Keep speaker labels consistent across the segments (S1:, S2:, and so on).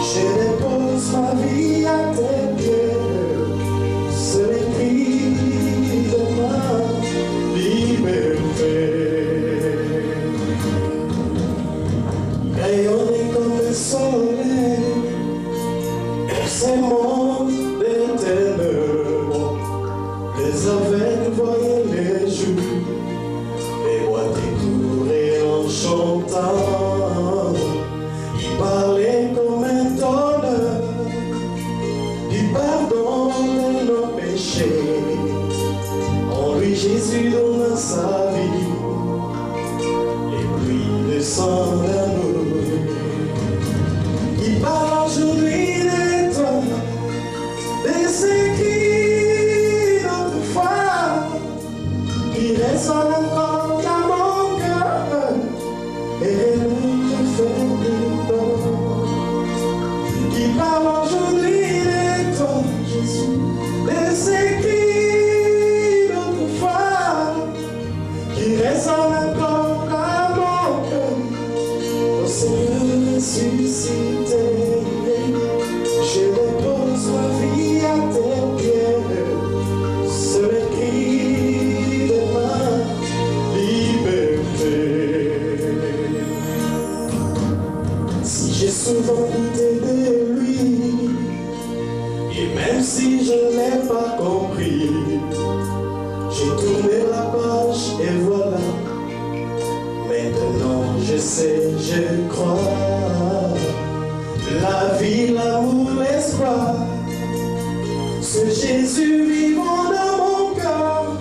S1: je dépose ma vie à tes pieds. C'est l'écrit de ma liberté. Rayonner comme le soleil, c'est mon éternel. Les aveugles voyaient les jours, les rois découraient en chantant. Il parlait comme un donneur du pardon de nos péchés. En lui Jésus donna sa vie, les pluies de sang d'amour. Il parle aujourd'hui de toi, des écrits d'autrefois, qui résonnent encore dans mon cœur et me fait du bon. Qui parle aujourd'hui de toi, Jésus, des écrits d'autrefois, qui résonnent encore dans mon cœur. Au Seigneur ressuscité, je dépose ma vie à tes pieds. C'est l'écrit de ma liberté. Si j'ai souvent douté de lui, et même si je n'ai pas compris, j'ai tourné la page et voilà. Maintenant je sais, je crois, la vie, l'amour, l'espoir, ce Jésus vivant dans mon cœur.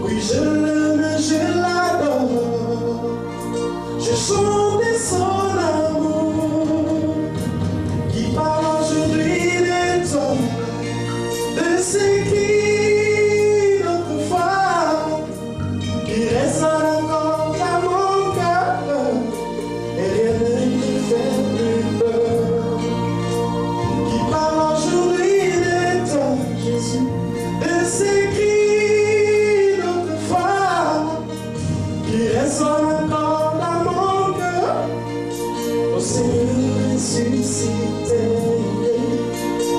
S1: Oui, je l'aime, je l'adore, je chante son amour, qui parle aujourd'hui de toi, de ce qui d'autrefois, qui résonne encore dans mon cœur, et rien ne me fait plus peur. Qui parle aujourd'hui de toi, Jésus, de ce qui d'autrefois, qui résonne encore dans mon cœur. Au Seigneur ressuscité,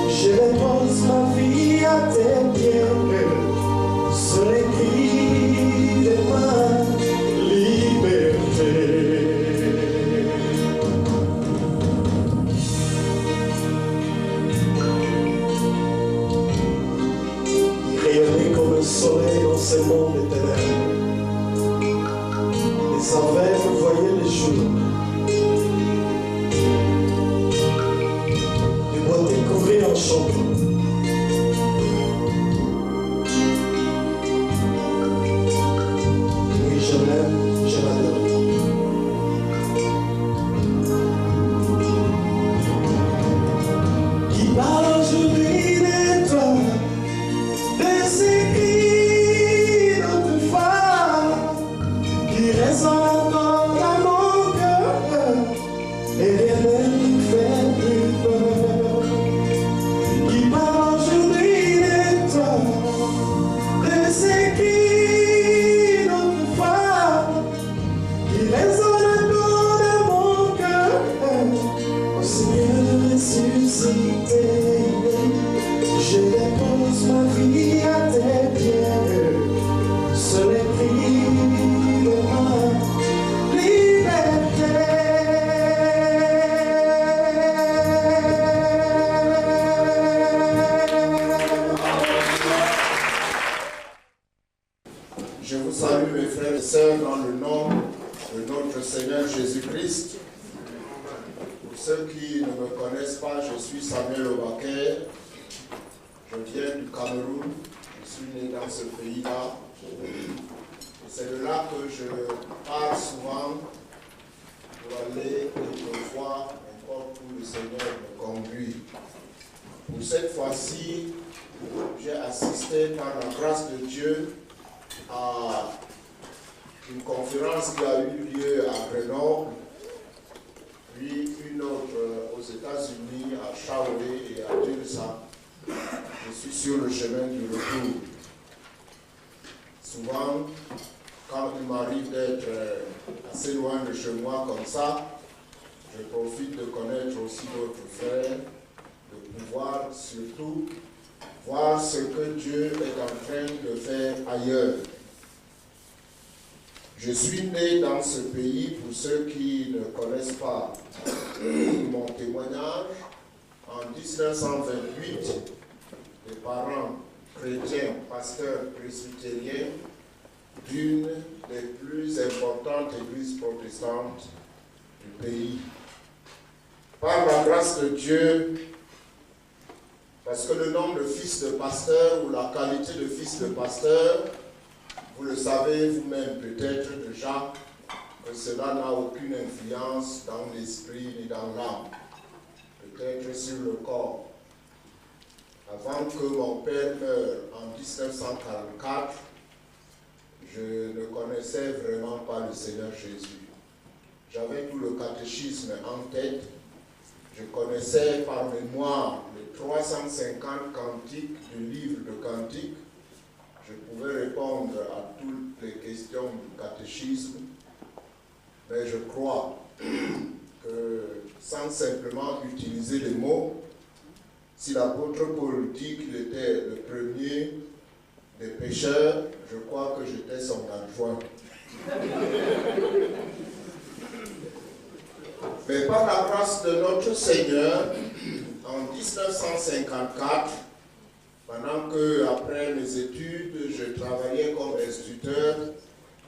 S1: je dépose ma vie à tes pieds. Sur l'écrit de ma liberté. Rayonner comme le soleil dans ce monde éternel. Les aveugles voyaient les jours. Les bois découvrir en chantant. Oui, je l'aime, je l'adore. Qui parle aujourd'hui de toi, de ce qui d'autrefois, qui résonne encore dans mon cœur, et rien ne me fait plus peur. Qui parle aujourd'hui de toi, de ce qui d'autrefois, qui résonne encore dans mon cœur. Au Seigneur ressuscité, je dépose ma vie à tes pieds. Sur l'écrit de ma liberté.
S2: Je vous salue mes frères et sœurs dans le nom de notre Seigneur Jésus-Christ. Pour ceux qui ne me connaissent pas, je suis Samuel Obaker. Je viens du Cameroun. Je suis né dans ce pays-là. C'est de là que je pars souvent pour aller quelquefois encore où le Seigneur me conduit. Pour cette fois-ci, j'ai assisté par la grâce de Dieu à une conférence qui a eu lieu à Grenoble, puis une autre aux États-Unis, à Shaolé et à Tulsa. Je suis sur le chemin du retour. Souvent, quand il m'arrive d'être assez loin de chez moi comme ça, je profite de connaître aussi d'autres frères, de pouvoir surtout voir ce que Dieu est en train de faire ailleurs. Je suis né dans ce pays, pour ceux qui ne connaissent pas mon témoignage, en 1928, des parents chrétiens, pasteurs presbytériens, d'une des plus importantes églises protestantes du pays. Par la grâce de Dieu, parce que le nom de fils de pasteur ou la qualité de fils de pasteur, vous le savez vous-même peut-être déjà, que cela n'a aucune influence dans l'esprit ni dans l'âme, peut-être sur le corps. Avant que mon père meure en 1944, je ne connaissais vraiment pas le Seigneur Jésus. J'avais tout le catéchisme en tête. Je connaissais par mémoire les 350 cantiques du livre de cantiques. Je pouvais répondre à toutes les questions du catéchisme. Mais je crois que sans simplement utiliser les mots, si l'apôtre Paul dit qu'il était le premier des pécheurs, je crois que j'étais son adjoint. Mais par la grâce de notre Seigneur, en 1954, pendant que, après mes études, je travaillais comme instituteur,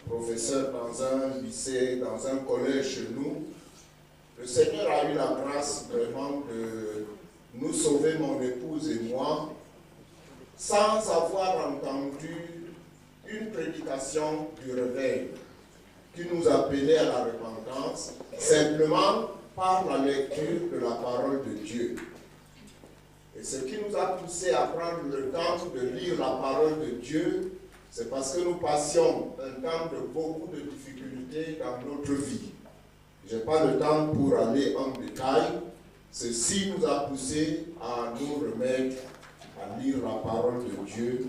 S2: professeur dans un lycée, dans un collège chez nous, le Seigneur a eu la grâce vraiment de nous sauver, mon épouse et moi, sans avoir entendu une prédication du réveil qui nous appelait à la repentance, simplement par la lecture de la parole de Dieu. Et ce qui nous a poussé à prendre le temps de lire la parole de Dieu, c'est parce que nous passions un temps de beaucoup de difficultés dans notre vie. Je n'ai pas le temps pour aller en détail. Ceci nous a poussé à nous remettre à lire la parole de Dieu.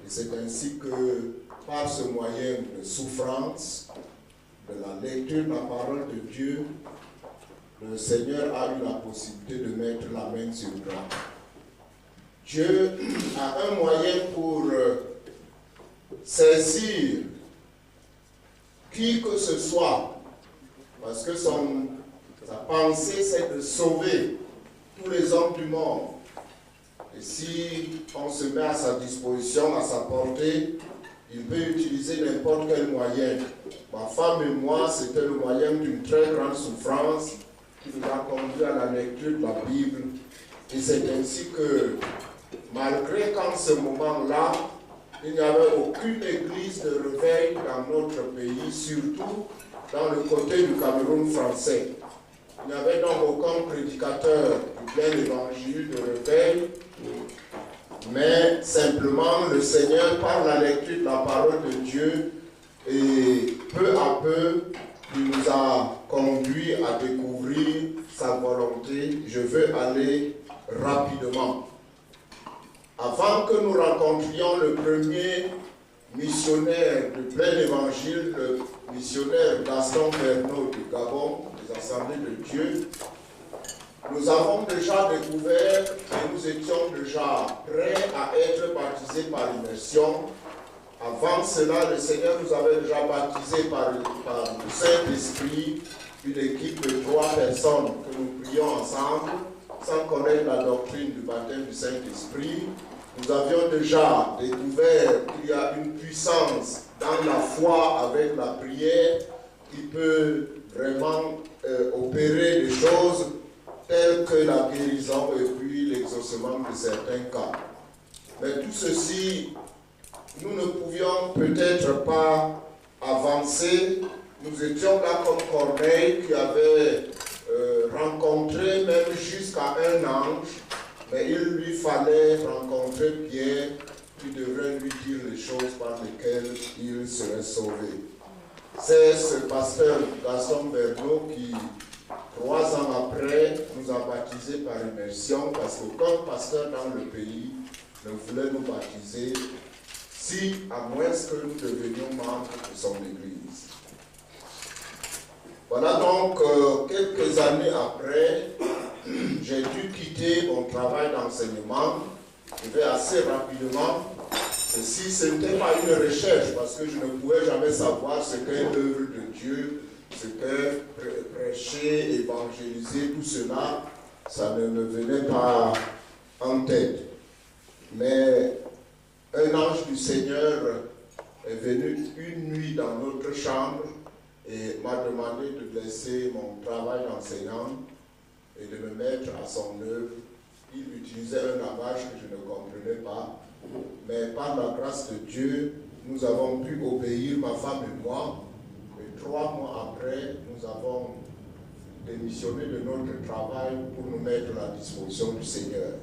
S2: Et c'est ainsi que, par ce moyen de souffrance, de la lecture de la parole de Dieu, le Seigneur a eu la possibilité de mettre la main sur moi. Dieu a un moyen pour saisir qui que ce soit, parce que sa pensée c'est de sauver tous les hommes du monde. Et si on se met à sa disposition, à sa portée, il peut utiliser n'importe quel moyen. Ma femme et moi, c'était le moyen d'une très grande souffrance qui nous a conduit à la lecture de la Bible. Et c'est ainsi que, malgré qu'en ce moment-là, il n'y avait aucune église de réveil dans notre pays, surtout dans le côté du Cameroun français. Il n'y avait donc aucun prédicateur du plein évangile de réveil, mais simplement le Seigneur, par la lecture de la parole de Dieu, et peu à peu, il nous a conduit à découvrir sa volonté. Je veux aller rapidement. Avant que nous rencontrions le premier missionnaire du plein évangile, le missionnaire Gaston Verneau du Gabon, des Assemblées de Dieu, nous avons déjà découvert et nous étions déjà prêts à être baptisés par immersion. Avant cela, le Seigneur nous avait déjà baptisés par le Saint-Esprit, une équipe de 3 personnes que nous prions ensemble, sans connaître la doctrine du baptême du Saint-Esprit. Nous avions déjà découvert qu'il y a une puissance dans la foi avec la prière qui peut vraiment opérer des choses telles que la guérison et puis l'exaucement de certains cas. Mais tout ceci, nous ne pouvions peut-être pas avancer. Nous étions là comme Corneille qui avait rencontré même jusqu'à un ange, mais il lui fallait rencontrer Pierre qui devrait lui dire les choses par lesquelles il serait sauvé. C'est ce pasteur Gaston Verneau qui, 3 ans après, nous a baptisés par immersion, parce qu'aucun pasteur dans le pays ne voulait nous baptiser, à moins que nous devenions membres de son église. Voilà donc quelques années après, j'ai dû quitter mon travail d'enseignement. Je vais assez rapidement. Ceci, ce n'était pas une recherche parce que je ne pouvais jamais savoir ce qu'est l'œuvre de Dieu, ce qu'est prêcher, évangéliser, tout cela, ça ne me venait pas en tête. Mais un ange du Seigneur est venu une nuit dans notre chambre et m'a demandé de laisser mon travail d'enseignant et de me mettre à son œuvre. Il utilisait un langage que je ne comprenais pas, mais par la grâce de Dieu, nous avons pu obéir, ma femme et moi, et 3 mois après, nous avons démissionné de notre travail pour nous mettre à la disposition du Seigneur.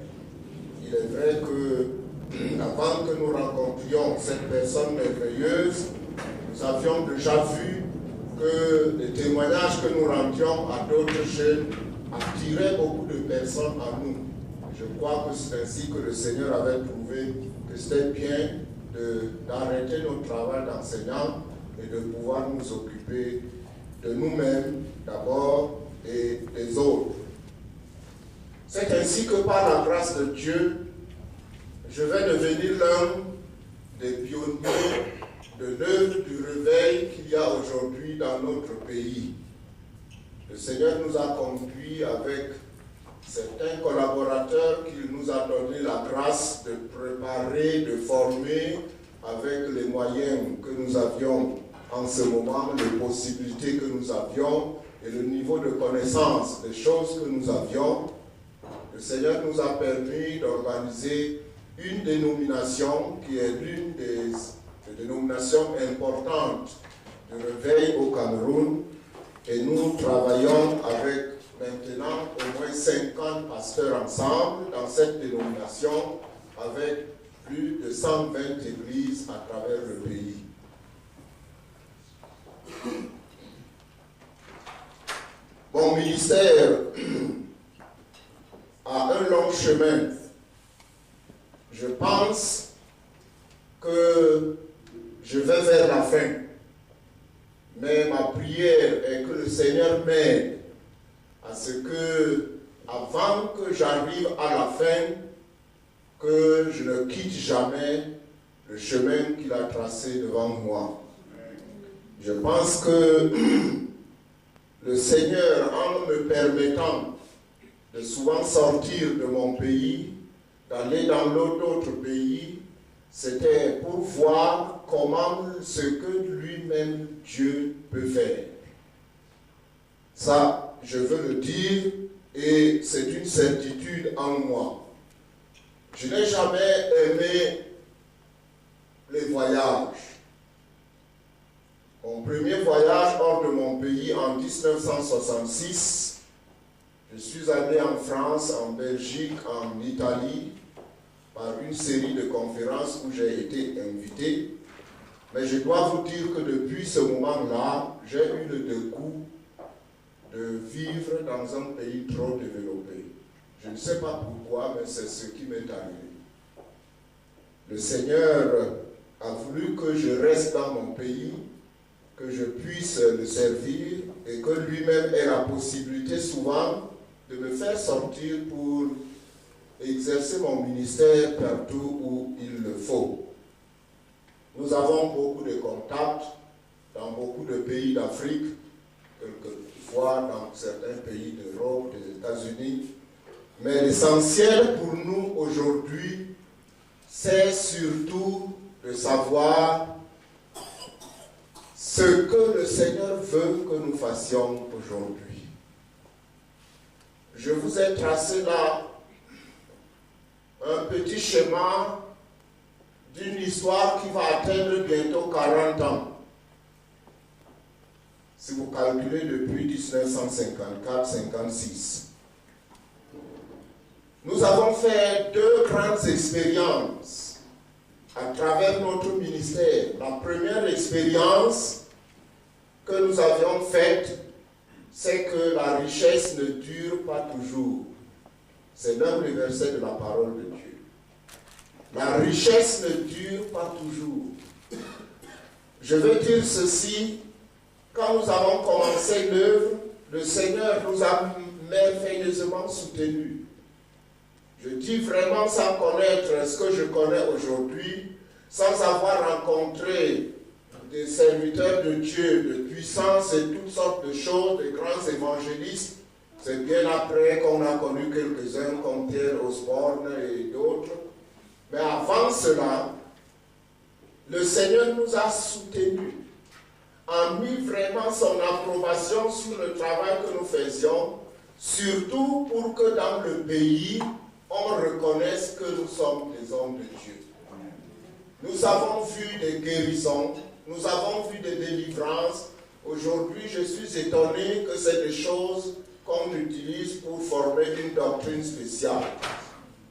S2: Il est vrai que, avant que nous rencontrions cette personne merveilleuse, nous avions déjà vu que les témoignages que nous rendions à d'autres jeunes attiraient beaucoup de personnes à nous. Je crois que c'est ainsi que le Seigneur avait trouvé que c'était bien d'arrêter notre travail d'enseignant et de pouvoir nous occuper de nous-mêmes d'abord et des autres. C'est ainsi que par la grâce de Dieu, je vais devenir l'un des pionniers de l'œuvre du réveil qu'il y a aujourd'hui dans notre pays. Le Seigneur nous a conduits avec certains collaborateurs qu'il nous a donné la grâce de préparer, de former avec les moyens que nous avions en ce moment, les possibilités que nous avions et le niveau de connaissance des choses que nous avions. Le Seigneur nous a permis d'organiser une dénomination qui est l'une des dénominations importantes de réveil au Cameroun et nous travaillons avec maintenant au moins 50 pasteurs ensemble dans cette dénomination avec plus de 120 églises à travers le pays. Mon ministère a un long chemin. Je pense que je vais vers la fin. Mais ma prière est que le Seigneur m'aide à ce que, avant que j'arrive à la fin, que je ne quitte jamais le chemin qu'il a tracé devant moi. Je pense que le Seigneur, en me permettant de souvent sortir de mon pays, d'aller dans d'autres pays, c'était pour voir comment ce que lui-même Dieu peut faire. Ça, je veux le dire, et c'est une certitude en moi. Je n'ai jamais aimé les voyages. Mon premier voyage hors de mon pays en 1966, je suis allé en France, en Belgique, en Italie, par une série de conférences où j'ai été invité. Mais je dois vous dire que depuis ce moment-là, j'ai eu le dégoût de vivre dans un pays trop développé. Je ne sais pas pourquoi, mais c'est ce qui m'est arrivé. Le Seigneur a voulu que je reste dans mon pays, que je puisse le servir et que lui-même ait la possibilité souvent de me faire sortir pour exercer mon ministère partout où il le faut. Nous avons beaucoup de contacts dans beaucoup de pays d'Afrique, quelquefois dans certains pays d'Europe, des États-Unis. Mais l'essentiel pour nous aujourd'hui, c'est surtout de savoir ce que le Seigneur veut que nous fassions aujourd'hui. Je vous ai tracé là un petit schéma d'une histoire qui va atteindre bientôt 40 ans. Si vous calculez depuis 1954-56. Nous avons fait 2 grandes expériences à travers notre ministère. La première expérience que nous avions faite, c'est que la richesse ne dure pas toujours. C'est l'un des versets de la parole de Dieu. La richesse ne dure pas toujours. Je veux dire ceci quand nous avons commencé l'œuvre, le Seigneur nous a merveilleusement soutenus. Je dis vraiment sans connaître ce que je connais aujourd'hui, sans avoir rencontré des serviteurs de Dieu, de puissance et toutes sortes de choses, de grands évangélistes. C'est bien après qu'on a connu quelques-uns comme Pierre Osborne et d'autres. Mais avant cela, le Seigneur nous a soutenus, a mis vraiment son approbation sur le travail que nous faisions, surtout pour que dans le pays, on reconnaisse que nous sommes des hommes de Dieu. Nous avons vu des guérisons, nous avons vu des délivrances. Aujourd'hui, je suis étonné que c'est des choses qu'on utilise pour former une doctrine spéciale.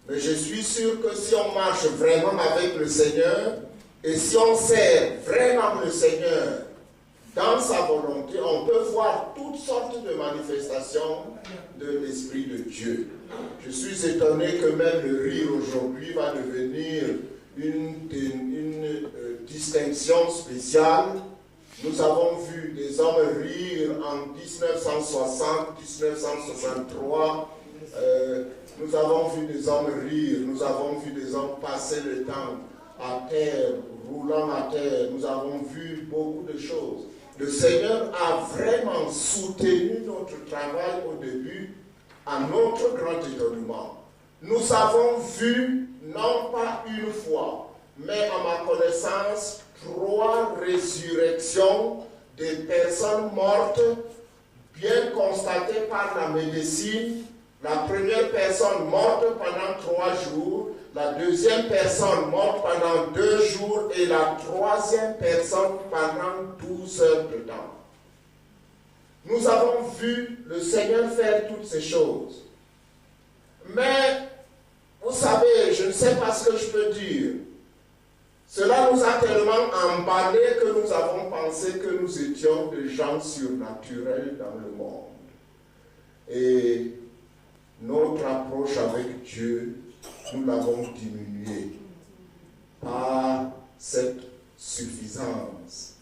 S2: Mais je suis sûr que si on marche vraiment avec le Seigneur, et si on sert vraiment le Seigneur dans sa volonté, on peut voir toutes sortes de manifestations de l'Esprit de Dieu. Je suis étonné que même le rire aujourd'hui va devenir une distinction spéciale. Nous avons vu des hommes rire en 1960, 1963. Nous avons vu des hommes rire. Nous avons vu des hommes passer le temps à terre, roulant à terre. Nous avons vu beaucoup de choses. Le Seigneur a vraiment soutenu notre travail au début, à notre grand étonnement. Nous avons vu, non pas une fois, mais à ma connaissance, 3 résurrections des personnes mortes, bien constatées par la médecine. La première personne morte pendant 3 jours, la deuxième personne morte pendant 2 jours et la troisième personne pendant 12 heures de temps. Nous avons vu le Seigneur faire toutes ces choses. Mais, vous savez, je ne sais pas ce que je peux dire. Cela nous a tellement emballés que nous avons pensé que nous étions des gens surnaturels dans le monde. Et notre approche avec Dieu, nous l'avons diminuée par cette suffisance,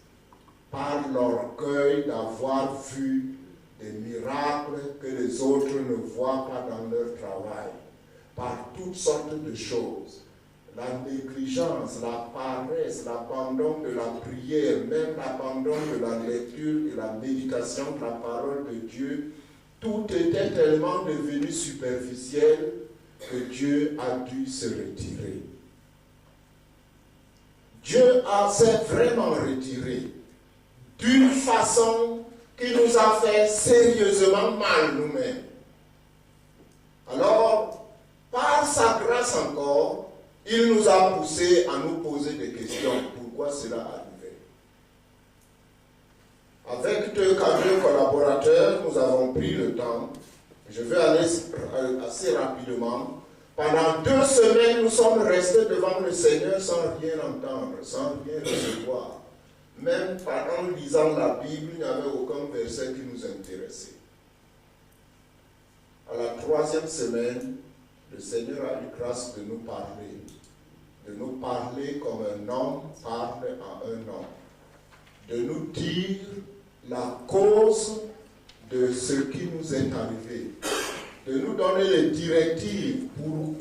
S2: par l'orgueil d'avoir vu des miracles que les autres ne voient pas dans leur travail, par toutes sortes de choses. La négligence, la paresse, l'abandon de la prière, même l'abandon de la lecture et la méditation de la parole de Dieu, tout était tellement devenu superficiel que Dieu a dû se retirer. Dieu s'est vraiment retiré d'une façon qui nous a fait sérieusement mal nous-mêmes. Alors, par sa grâce encore, il nous a poussé à nous poser des questions. Pourquoi cela arrivait? Avec 2 collaborateurs, nous avons pris le temps. Je vais aller assez rapidement. Pendant 2 semaines, nous sommes restés devant le Seigneur sans rien entendre, sans rien recevoir. Même en lisant la Bible, il n'y avait aucun verset qui nous intéressait. À la 3e semaine, le Seigneur a eu grâce de nous parler comme un homme parle à un homme, de nous dire la cause de ce qui nous est arrivé, de nous donner les directives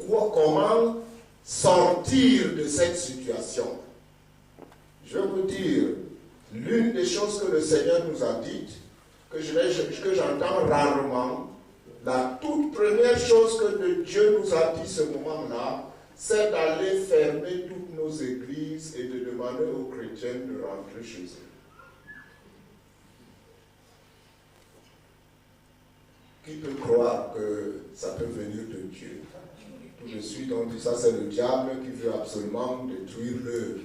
S2: pour comment sortir de cette situation. Je vais vous dire, l'une des choses que le Seigneur nous a dites, que j'entends rarement, la toute première chose que Dieu nous a dit ce moment-là, c'est d'aller fermer toutes nos églises et de demander aux chrétiens de rentrer chez eux. Qui peut croire que ça peut venir de Dieu? Tout de suite, on dit ça, c'est le diable qui veut absolument détruire l'œuvre.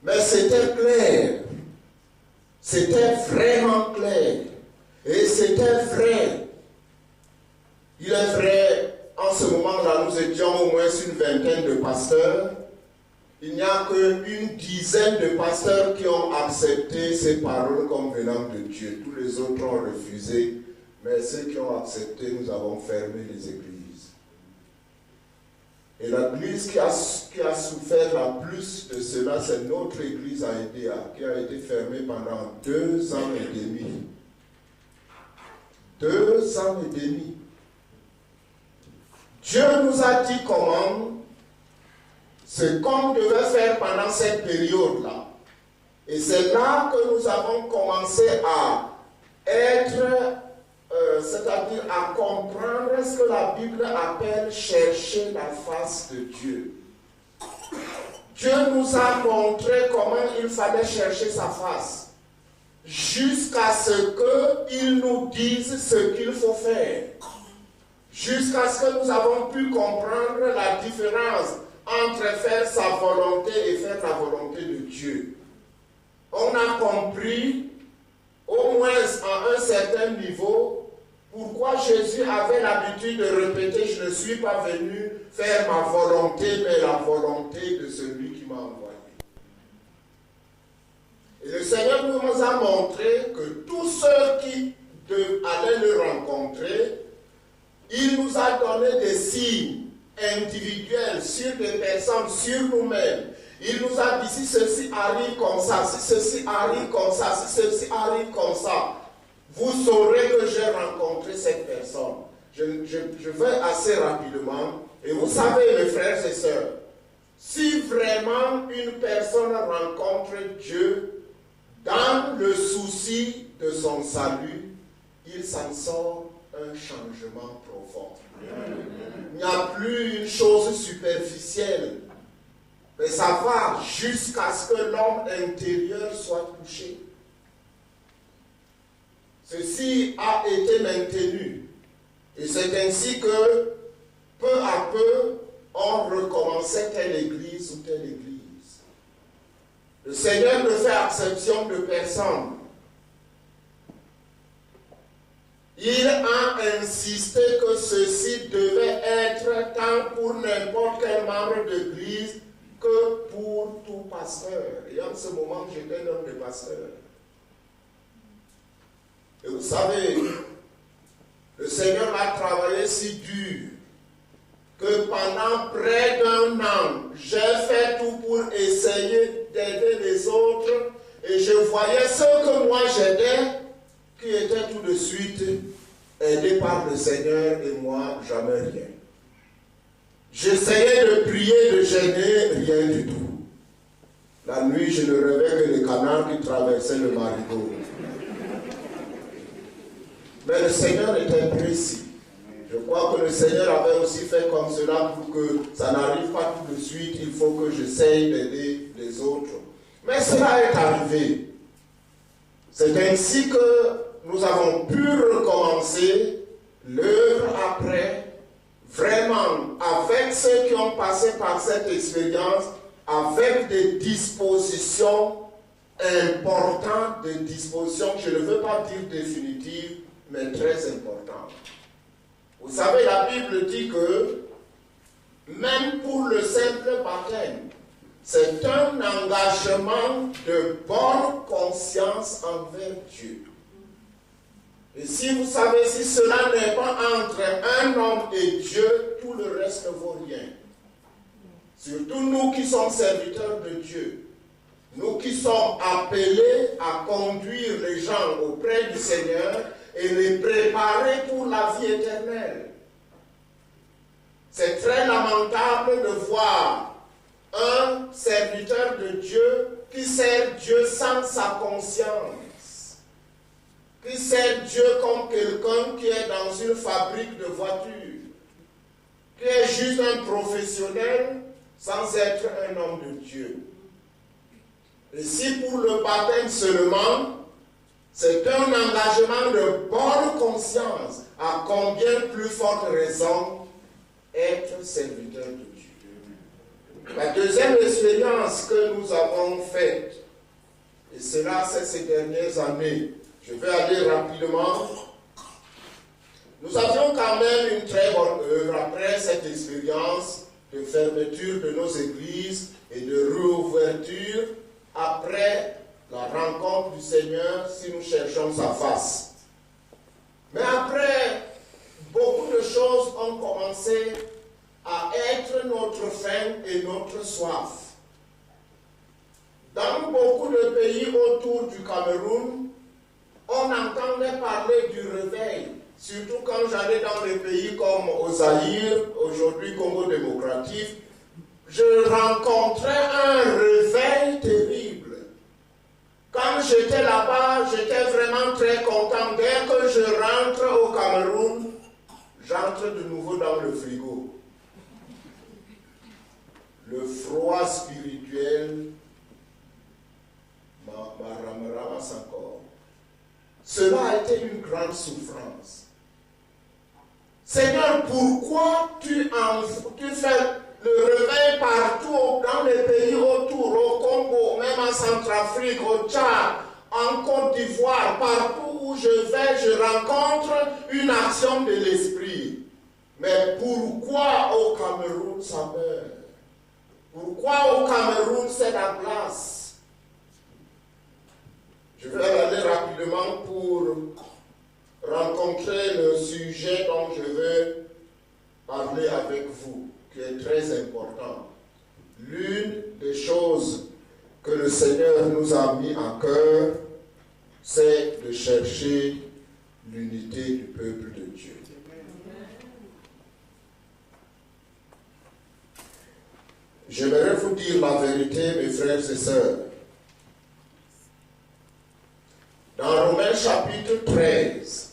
S2: Mais c'était clair. C'était vraiment clair. Et c'était vrai. Il est vrai, en ce moment-là, nous étions au moins une vingtaine de pasteurs. Il n'y a qu'une dizaine de pasteurs qui ont accepté ces paroles comme venant de Dieu. Tous les autres ont refusé. Mais ceux qui ont accepté, nous avons fermé les églises. Et l'église qui a souffert la plus de cela, c'est notre église à Edea, qui a été fermée pendant 2 ans et demi. 2 ans et demi. Dieu nous a dit comment, ce qu'on devait faire pendant cette période-là. Et c'est là que nous avons commencé à être, c'est-à-dire à comprendre ce que la Bible appelle chercher la face de Dieu. Dieu nous a montré comment il fallait chercher sa face, jusqu'à ce qu'il nous dise ce qu'il faut faire, jusqu'à ce que nous avons pu comprendre la différence entre faire sa volonté et faire la volonté de Dieu. On a compris, au moins à un certain niveau, pourquoi Jésus avait l'habitude de répéter « Je ne suis pas venu faire ma volonté, mais la volonté de celui qui m'a envoyé ». Et le Seigneur nous a montré que tous ceux qui allaient le rencontrer, il nous a donné des signes individuels sur des personnes, sur nous-mêmes. Il nous a dit si ceci arrive comme ça, si ceci arrive comme ça, si ceci arrive comme ça, vous saurez que j'ai rencontré cette personne. Je vais assez rapidement. Et vous savez, mes frères et sœurs, si vraiment une personne rencontre Dieu dans le souci de son salut, il s'en sort un changement profond. Il n'y a plus une chose superficielle, mais ça va jusqu'à ce que l'homme intérieur soit touché. Ceci a été maintenu. Et c'est ainsi que, peu à peu, on recommençait telle église ou telle église. Le Seigneur ne fait exception de personne. Il a insisté que ceci devait être tant pour n'importe quel membre d'église que pour tout pasteur. Et en ce moment, j'étais un homme de pasteur. Et vous savez, le Seigneur a travaillé si dur que pendant près d'1 an, j'ai fait tout pour essayer d'aider les autres et je voyais ceux que moi j'aidais qui étaient tout de suite aidés par le Seigneur et moi, jamais rien. J'essayais de prier, de gêner, rien du tout. La nuit, je ne rêvais que les canards qui traversaient le marigot. Mais le Seigneur était précis. Je crois que le Seigneur avait aussi fait comme cela pour que ça n'arrive pas tout de suite. Il faut que j'essaye d'aider les autres. Mais cela est arrivé. C'est ainsi que nous avons pu recommencer l'œuvre après, vraiment avec ceux qui ont passé par cette expérience, avec des dispositions importantes, des dispositions, je ne veux pas dire définitives, mais très importantes. Vous savez, la Bible dit que même pour le simple baptême, c'est un engagement de bonne conscience envers Dieu. Et si vous savez, si cela n'est pas entre un homme et Dieu, tout le reste ne vaut rien. Surtout nous qui sommes serviteurs de Dieu, nous qui sommes appelés à conduire les gens auprès du Seigneur et les préparer pour la vie éternelle. C'est très lamentable de voir un serviteur de Dieu qui sert Dieu sans sa conscience, qui sert Dieu comme quelqu'un qui est dans une fabrique de voitures, qui est juste un professionnel sans être un homme de Dieu. Et si pour le baptême seulement, c'est un engagement de bonne conscience, à combien plus forte raison être serviteur de Dieu. La deuxième expérience que nous avons faite, et cela c'est ces dernières années, je vais aller rapidement, nous avions quand même une très bonne œuvre après cette expérience de fermeture de nos églises et de réouverture après la rencontre du Seigneur si nous cherchons sa face. Mais après, beaucoup de choses ont commencé à être notre faim et notre soif. Dans beaucoup de pays autour du Cameroun, on entendait parler du réveil, surtout quand j'allais dans des pays comme au Zaïre, aujourd'hui Congo démocratique, je rencontrais un réveil terrible. Quand j'étais là-bas, j'étais vraiment très content. Dès que je rentre au Cameroun, j'entre de nouveau dans le frigo. Le froid spirituel me ramasse encore. Cela a été une grande souffrance. Seigneur, pourquoi tu fais le réveil partout dans les pays autour, au Congo, même en Centrafrique, au Tchad, en Côte d'Ivoire, partout où je vais, je rencontre une action de l'esprit. Mais pourquoi au Cameroun ça meurt? Pourquoi au Cameroun c'est la glace? Je vais aller rapidement pour rencontrer le sujet dont je veux parler avec vous, qui est très important. L'une des choses que le Seigneur nous a mis à cœur, c'est de chercher l'unité du peuple de Dieu. J'aimerais vous dire la vérité, mes frères et sœurs. Dans Romains chapitre 13,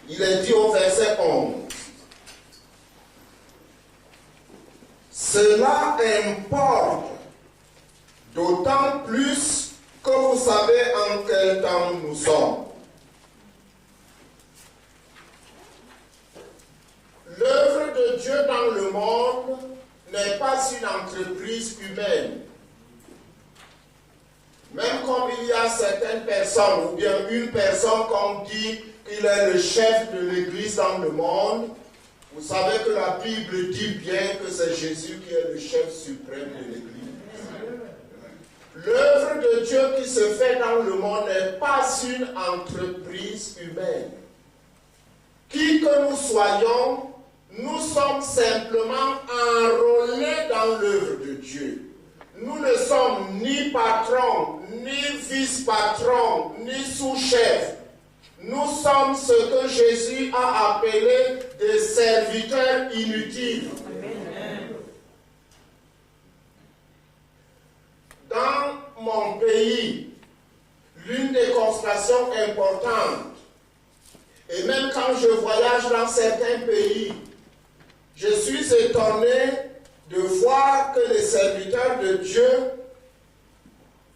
S2: il est dit au verset 11, cela importe d'autant plus que vous savez en quel temps nous sommes. L'œuvre de Dieu dans le monde n'est pas une entreprise humaine. Même comme il y a certaines personnes, ou bien une personne qu'on dit qu'il est le chef de l'Église dans le monde, vous savez que la Bible dit bien que c'est Jésus qui est le chef suprême de l'Église. L'œuvre de Dieu qui se fait dans le monde n'est pas une entreprise humaine. Qui que nous soyons, nous sommes simplement enrôlés dans l'œuvre de Dieu. Nous ne sommes ni patrons, ni vice-patrons, ni sous-chefs. Nous sommes ce que Jésus a appelé des serviteurs inutiles. Amen. Dans mon pays, l'une des constatations importantes, et même quand je voyage dans certains pays, je suis étonné de voir que les serviteurs de Dieu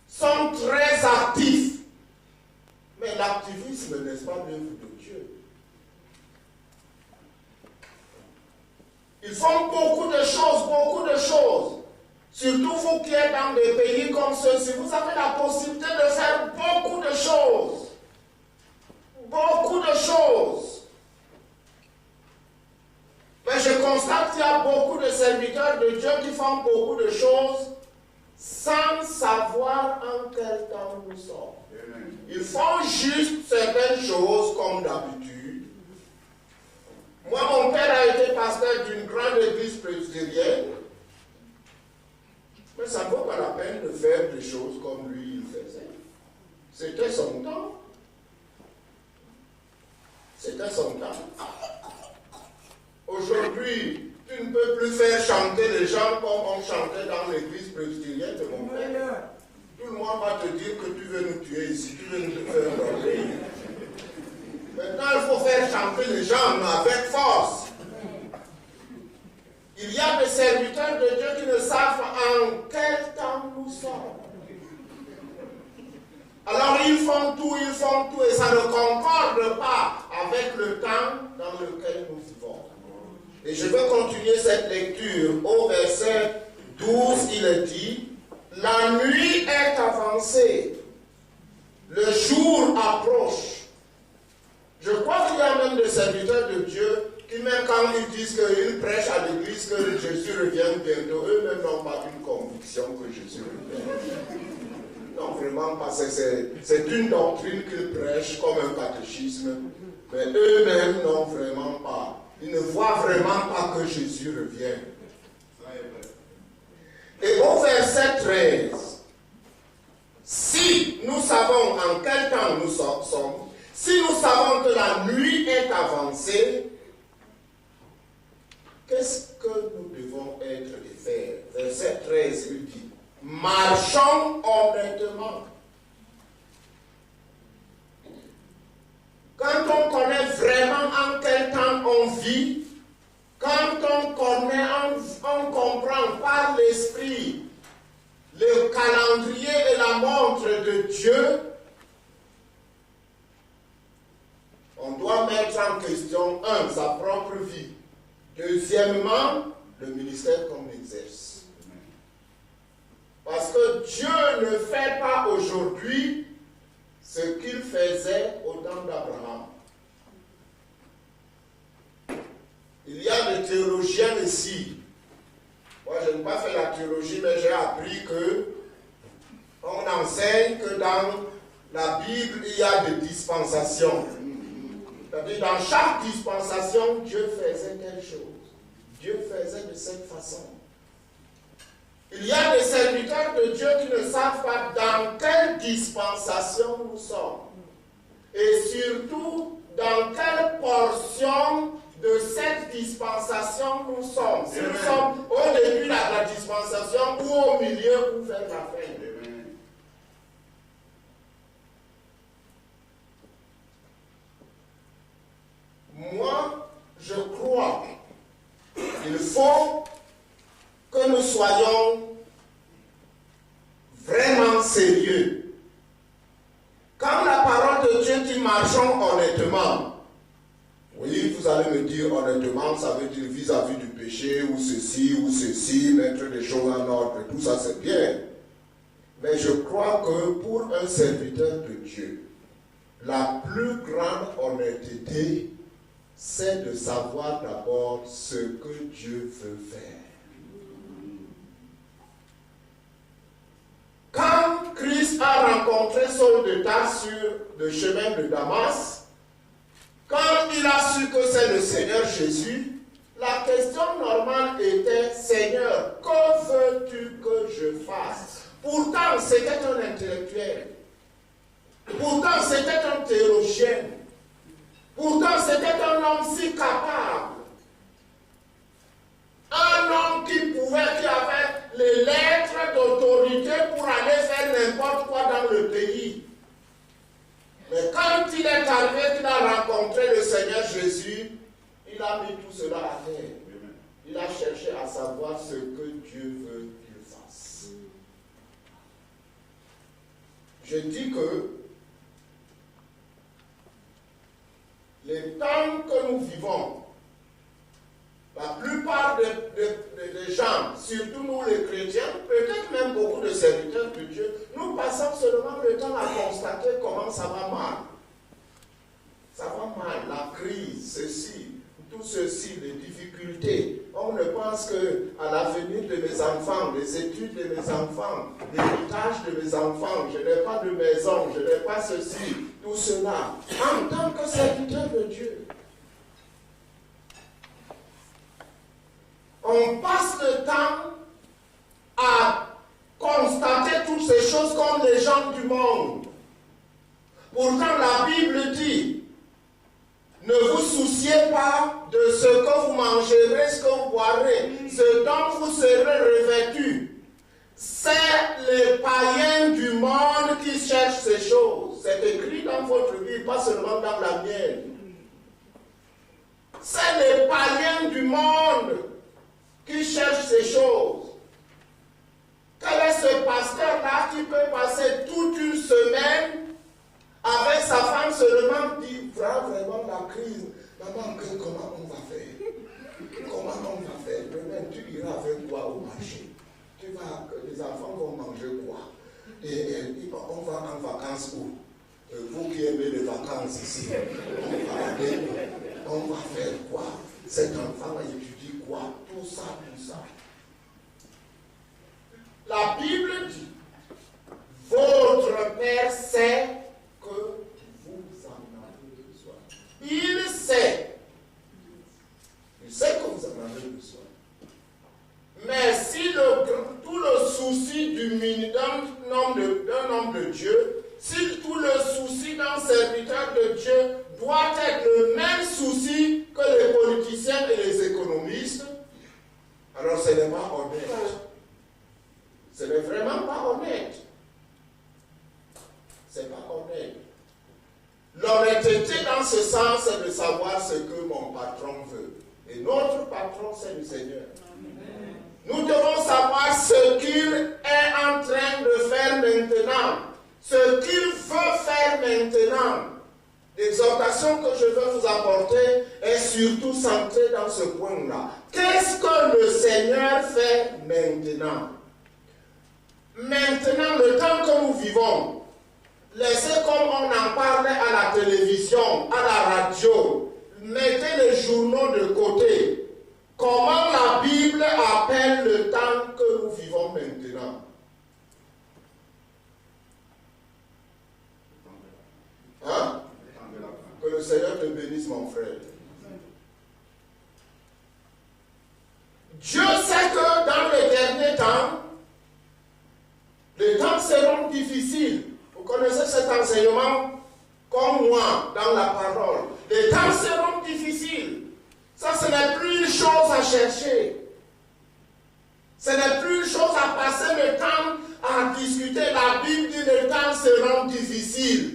S2: sont très actifs. Mais l'activisme n'est pas l'œuvre de Dieu. Ils font beaucoup de choses. Surtout vous qui êtes dans des pays comme ceux-ci, vous avez la possibilité de faire beaucoup de choses. Beaucoup de choses. Mais je constate qu'il y a beaucoup de serviteurs de Dieu qui font beaucoup de choses sans savoir en quel temps nous sommes. Ils font juste certaines choses comme d'habitude. Moi, mon père a été pasteur d'une grande église presbytérienne, mais ça ne vaut pas la peine de faire des choses comme lui il faisait. C'était son temps. C'était son temps. Aujourd'hui, tu ne peux plus faire chanter les gens comme on chantait dans l'église presbytérienne de mon père. Tout le monde va te dire que tu veux nous tuer ici, tu veux nous faire dormir. Maintenant, il faut faire chanter les gens, mais avec force. Il y a des serviteurs de Dieu qui ne savent en quel temps nous sommes. Alors ils font tout, et ça ne concorde pas avec le temps dans lequel nous vivons. Et je vais continuer cette lecture. Au verset 12, il est dit, la nuit est avancée, le jour approche. Je crois qu'il y a même des serviteurs de Dieu qui, même quand ils disent qu'ils prêchent à l'église que Jésus revient bientôt, eux-mêmes n'ont pas une conviction que Jésus revient. Non, vraiment pas. C'est une doctrine qu'ils prêchent comme un catéchisme, mais eux-mêmes n'ont vraiment pas Ils ne voient vraiment pas que Jésus revient. Et au verset 13, si nous savons en quel temps nous sommes, si nous savons que la nuit est avancée, qu'est-ce que nous devons être et faire? Verset 13 lui dit, marchons honnêtement. Quand on connaît vraiment en quel temps on vit, quand on connaît, on comprend par l'esprit le calendrier et la montre de Dieu, on doit mettre en question, un, sa propre vie. Deuxièmement, le ministère qu'on exerce. Parce que Dieu ne fait pas aujourd'hui ce qu'il faisait au temps d'Abraham. Il y a des théologiens ici. Moi, je n'ai pas fait la théologie, mais j'ai appris que on enseigne que dans la Bible, il y a des dispensations. C'est-à-dire, dans chaque dispensation, Dieu faisait quelque chose. Dieu faisait de cette façon. Il y a des serviteurs de Dieu qui ne savent pas dans quelle dispensation nous sommes. Et surtout, dans quelle portion de cette dispensation nous sommes. Si nous sommes au début de la dispensation ou au milieu ou vers la fin. Moi, je crois qu'il faut que nous soyons vraiment sérieux. Quand la parole de Dieu dit marchons honnêtement, oui, vous allez me dire honnêtement, ça veut dire vis-à-vis du péché, ou ceci, mettre les choses en ordre, tout ça c'est bien. Mais je crois que pour un serviteur de Dieu, la plus grande honnêteté, c'est de savoir d'abord ce que Dieu veut faire. Quand Christ a rencontré Saul de Tarse sur le chemin de Damas, quand il a su que c'est le Seigneur Jésus, la question normale était, Seigneur, que veux-tu que je fasse? Pourtant, c'était un intellectuel. Pourtant, c'était un théologien. Pourtant, c'était un homme si capable. Un homme qui avait les lettres d'autorité pour aller faire n'importe quoi dans le pays. Mais quand il est arrivé, qu'il a rencontré le Seigneur Jésus, il a mis tout cela à terre. Il a cherché à savoir ce que Dieu veut qu'il fasse. Je dis que les temps que nous vivons, la plupart des gens, surtout nous les chrétiens, peut-être même beaucoup de serviteurs de Dieu, nous passons seulement le temps à constater comment ça va mal. Ça va mal, la crise, ceci, tout ceci, les difficultés. On ne pense qu'à l'avenir de mes enfants, les études de mes enfants, l'héritage de mes enfants, je n'ai pas de maison, je n'ai pas ceci, tout cela. En tant que serviteur de Dieu, on passe le temps à constater toutes ces choses comme les gens du monde. Pourtant, la Bible dit, ne vous souciez pas de ce que vous mangerez, ce que vous boirez, ce dont vous serez revêtus. C'est les païens du monde qui cherchent ces choses. C'est écrit dans votre Bible, pas seulement dans la mienne. C'est les païens du monde qui cherche ces choses. Quel est ce pasteur-là qui peut passer toute une semaine avec sa femme seulement dit vraiment la crise? Maman, comment on va faire? Comment on va faire? Demain, tu iras avec quoi au marché? Les enfants vont manger quoi? Et on va en vacances où? Vous qui aimez les vacances ici, on va aller où? On va faire quoi? Cet enfant étudie quoi? Tout ça. La Bible dit, votre Père sait que vous en avez besoin. Il sait. c'est de savoir ce que mon patron veut. Et notre patron, c'est le Seigneur. Nous devons savoir ce qu'il est en train de faire maintenant. Ce qu'il veut faire maintenant. L'exhortation que je veux vous apporter est surtout centrée dans ce point-là. Qu'est-ce que le Seigneur fait maintenant? Maintenant, le temps que nous vivons, laissez comme on en parlait à la télévision, à la radio, mettez les journaux de côté. Comment la Bible appelle le temps que nous vivons maintenant? Hein? Que le Seigneur te bénisse, mon frère. Dieu sait que dans les derniers temps, les temps seront difficiles. Vous connaissez cet enseignement comme moi dans la parole. Les temps seront difficiles. Ça, ce n'est plus une chose à chercher. Ce n'est plus une chose à passer le temps à discuter. La Bible dit que les temps seront difficiles.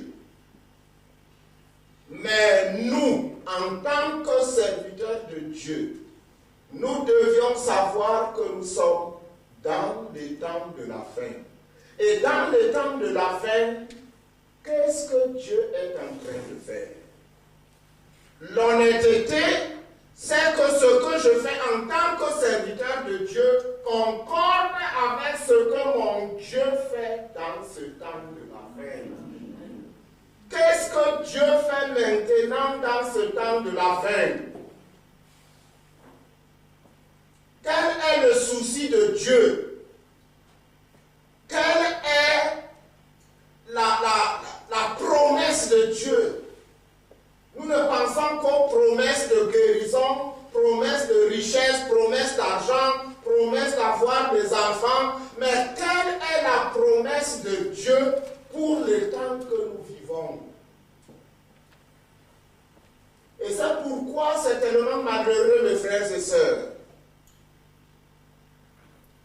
S2: Mais nous, en tant que serviteurs de Dieu, nous devions savoir que nous sommes dans les temps de la fin. Et dans les temps de la fin, qu'est-ce que Dieu est en train de faire? L'honnêteté, c'est que ce que je fais en tant que serviteur de Dieu concorde avec ce que mon Dieu fait dans ce temps de la fin. Qu'est-ce que Dieu fait maintenant dans ce temps de la fin? Quel est le souci de Dieu? Quelle est la promesse de Dieu? Nous ne pensons qu'aux promesses de guérison, promesses de richesse, promesses d'argent, promesses d'avoir des enfants. Mais quelle est la promesse de Dieu pour les temps que nous vivons? Et c'est pourquoi c'est tellement malheureux, mes frères et sœurs.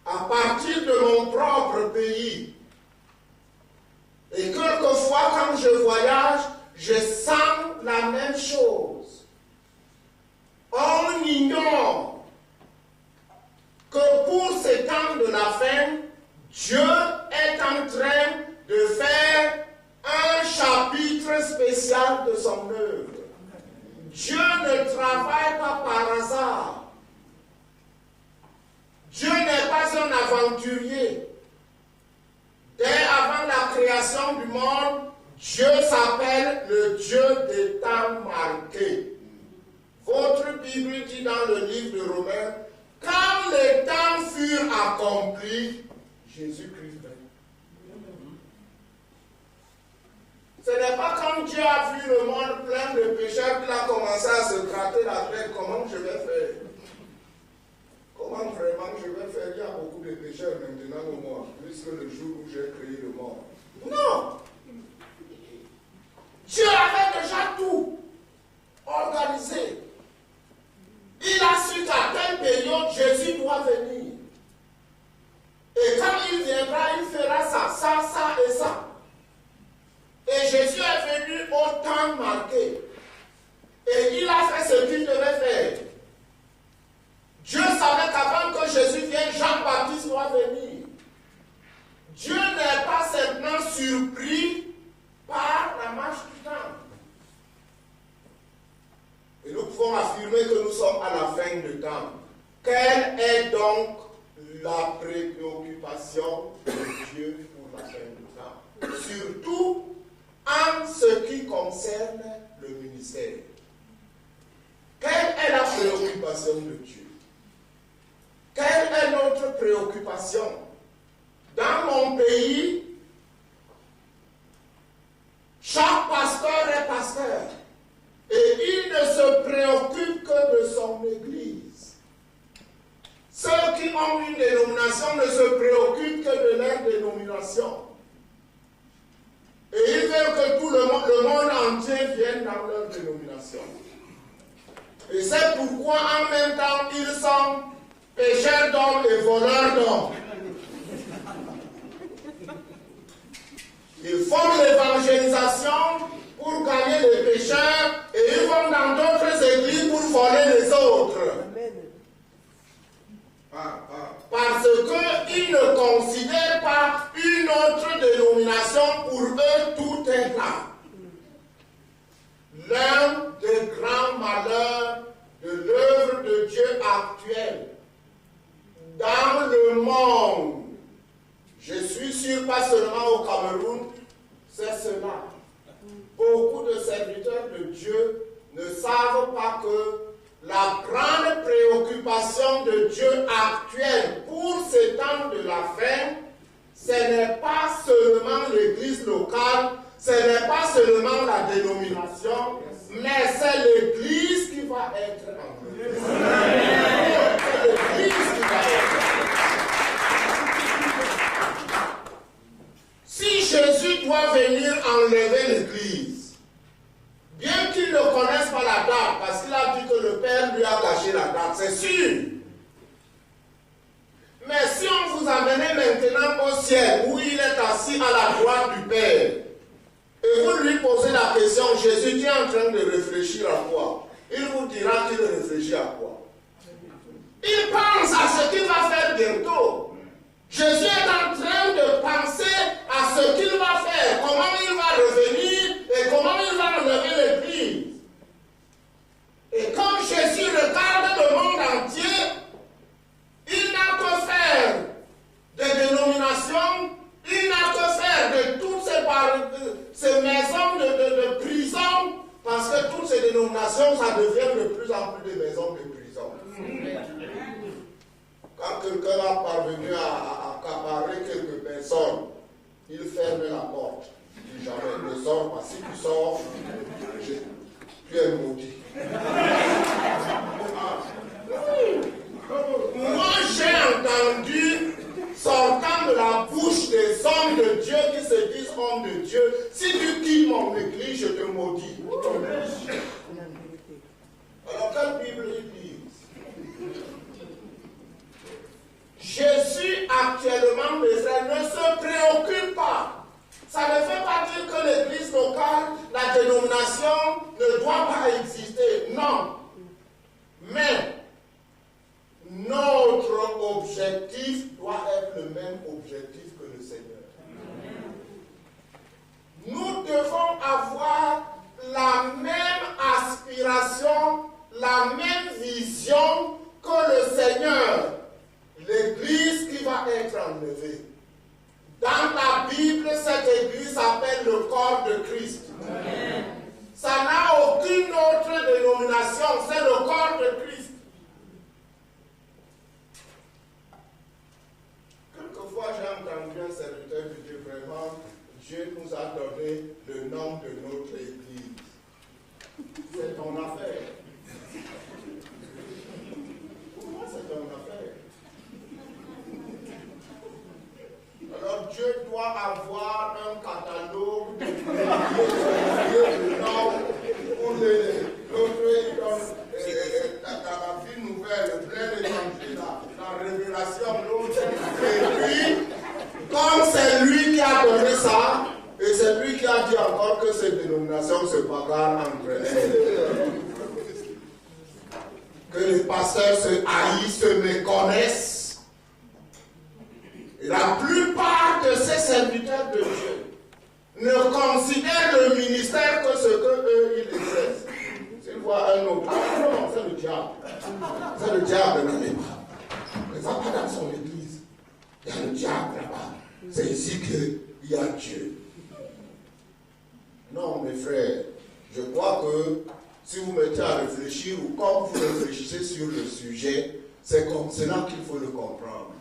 S2: À partir de mon propre pays, et quelquefois quand je voyage, je sens la même chose. On ignore que pour ces temps de la fin, Dieu est en train de faire un chapitre spécial de son œuvre. Dieu ne travaille pas par hasard. Dieu n'est pas un aventurier. Dès avant la création du monde, Dieu s'appelle le Dieu des temps marqués. Votre Bible dit dans le livre de Romains, quand les temps furent accomplis, Jésus-Christ vint. Ce n'est pas quand Dieu a vu le monde plein de pécheurs qu'il a commencé à se gratter la tête. Comment je vais faire? Comment vraiment je vais faire? Il y a beaucoup de pécheurs maintenant au monde, puisque le jour où j'ai créé le monde. Non! Dieu avait déjà tout organisé. Il a su qu'à telle période, Jésus doit venir. Et quand il viendra, il fera ça, ça, ça et ça. Et Jésus est venu au temps marqué. Et il a fait ce qu'il devait faire. Dieu savait qu'avant que Jésus vienne, Jean-Baptiste doit venir. Dieu n'est pas simplement surpris par la marche du temps. Et nous pouvons affirmer que nous sommes à la fin du temps. Quelle est donc la préoccupation de Dieu pour la fin du temps? Surtout en ce qui concerne le ministère. Quelle est la préoccupation de Dieu? Quelle est notre préoccupation? Dans mon pays, chaque pasteur est pasteur. Et il ne se préoccupe que de son église. Ceux qui ont une dénomination ne se préoccupent que de leur dénomination. Et ils veulent que tout le monde entier vienne dans leur dénomination. Et c'est pourquoi en même temps ils sont pécheurs d'hommes et voleurs d'hommes. Ils font l'évangélisation pour gagner les pécheurs et ils vont comme dans d'autres églises pour voler les autres. Parce qu'ils ne considèrent pas une autre dénomination, pour eux tout est là. L'un des grands malheurs de l'œuvre de Dieu actuelle dans le monde, je suis sûr pas seulement au Cameroun, c'est cela. Beaucoup de serviteurs de Dieu ne savent pas que la grande préoccupation de Dieu actuelle pour ces temps de la fin, ce n'est pas seulement l'église locale, ce n'est pas seulement la dénomination, mais c'est l'église qui va être enlevée. C'est l'église qui va être enlevée. Si Jésus doit venir enlever l'église, bien qu'il ne connaisse pas la date, parce qu'il a dit que le Père lui a caché la date, c'est sûr. Mais si on vous amenait maintenant au ciel, où il est assis à la droite du Père, et vous lui posez la question, Jésus, tu es en train de réfléchir à quoi? Il vous dira qu'il réfléchit à quoi? Il pense à ce qu'il va faire bientôt. Jésus est en train de penser à ce qu'il va faire, comment il va revenir et comment il va enlever l'église. Et comme Jésus regarde le monde entier, il n'a que faire des dénominations, il n'a que faire de toutes ces maisons de prison, parce que toutes ces dénominations, ça devient de plus en plus des maisons de prison. Quand quelqu'un a parvenu à accaparer quelques personnes, il ferme la porte. Il dit jamais, ne sors pas. Si tu sors, tu es maudit. Moi, j'ai entendu, sortant de la bouche des hommes de Dieu qui se disent hommes de Dieu, si tu quittes mon église, je te maudis. Alors, quelle Bible ils disent? Jésus, actuellement, mes frères, ne se préoccupe pas. Ça ne veut pas dire que l'église locale, la dénomination, ne doit pas exister. Non. Mais notre objectif doit être le même objectif que le Seigneur. Nous devons avoir la même aspiration, la même vision que le Seigneur. L'église qui va être enlevée. Dans la Bible, cette église s'appelle le corps de Christ. Amen. Ça n'a aucune autre dénomination, c'est le corps de Christ. Quelquefois, j'ai entendu un serviteur de Dieu, vraiment, Dieu nous a donné le nom de notre église. C'est ton affaire. Pour moi, c'est ton affaire. Alors Dieu doit avoir un catalogue de noms pour l'autre, dans la vie nouvelle, le plein d'évangile, la révélation, l'autre. Et puis, comme c'est lui qui a donné ça, et c'est lui qui a dit encore que ces dénominations se bagarrent entre elles. Que les pasteurs se haïssent, se méconnaissent. La plupart de ces serviteurs de Dieu ne considèrent le ministère que ce qu'eux, ils exercent. S'ils voient un autre, non, c'est le diable. C'est le diable, n'allez pas. Ne va pas dans son église. Il y a le diable là-bas. C'est ici qu'il y a Dieu. Non, mes frères, je crois que si vous mettez à réfléchir ou comme vous réfléchissez sur le sujet, c'est comme cela qu'il faut le comprendre.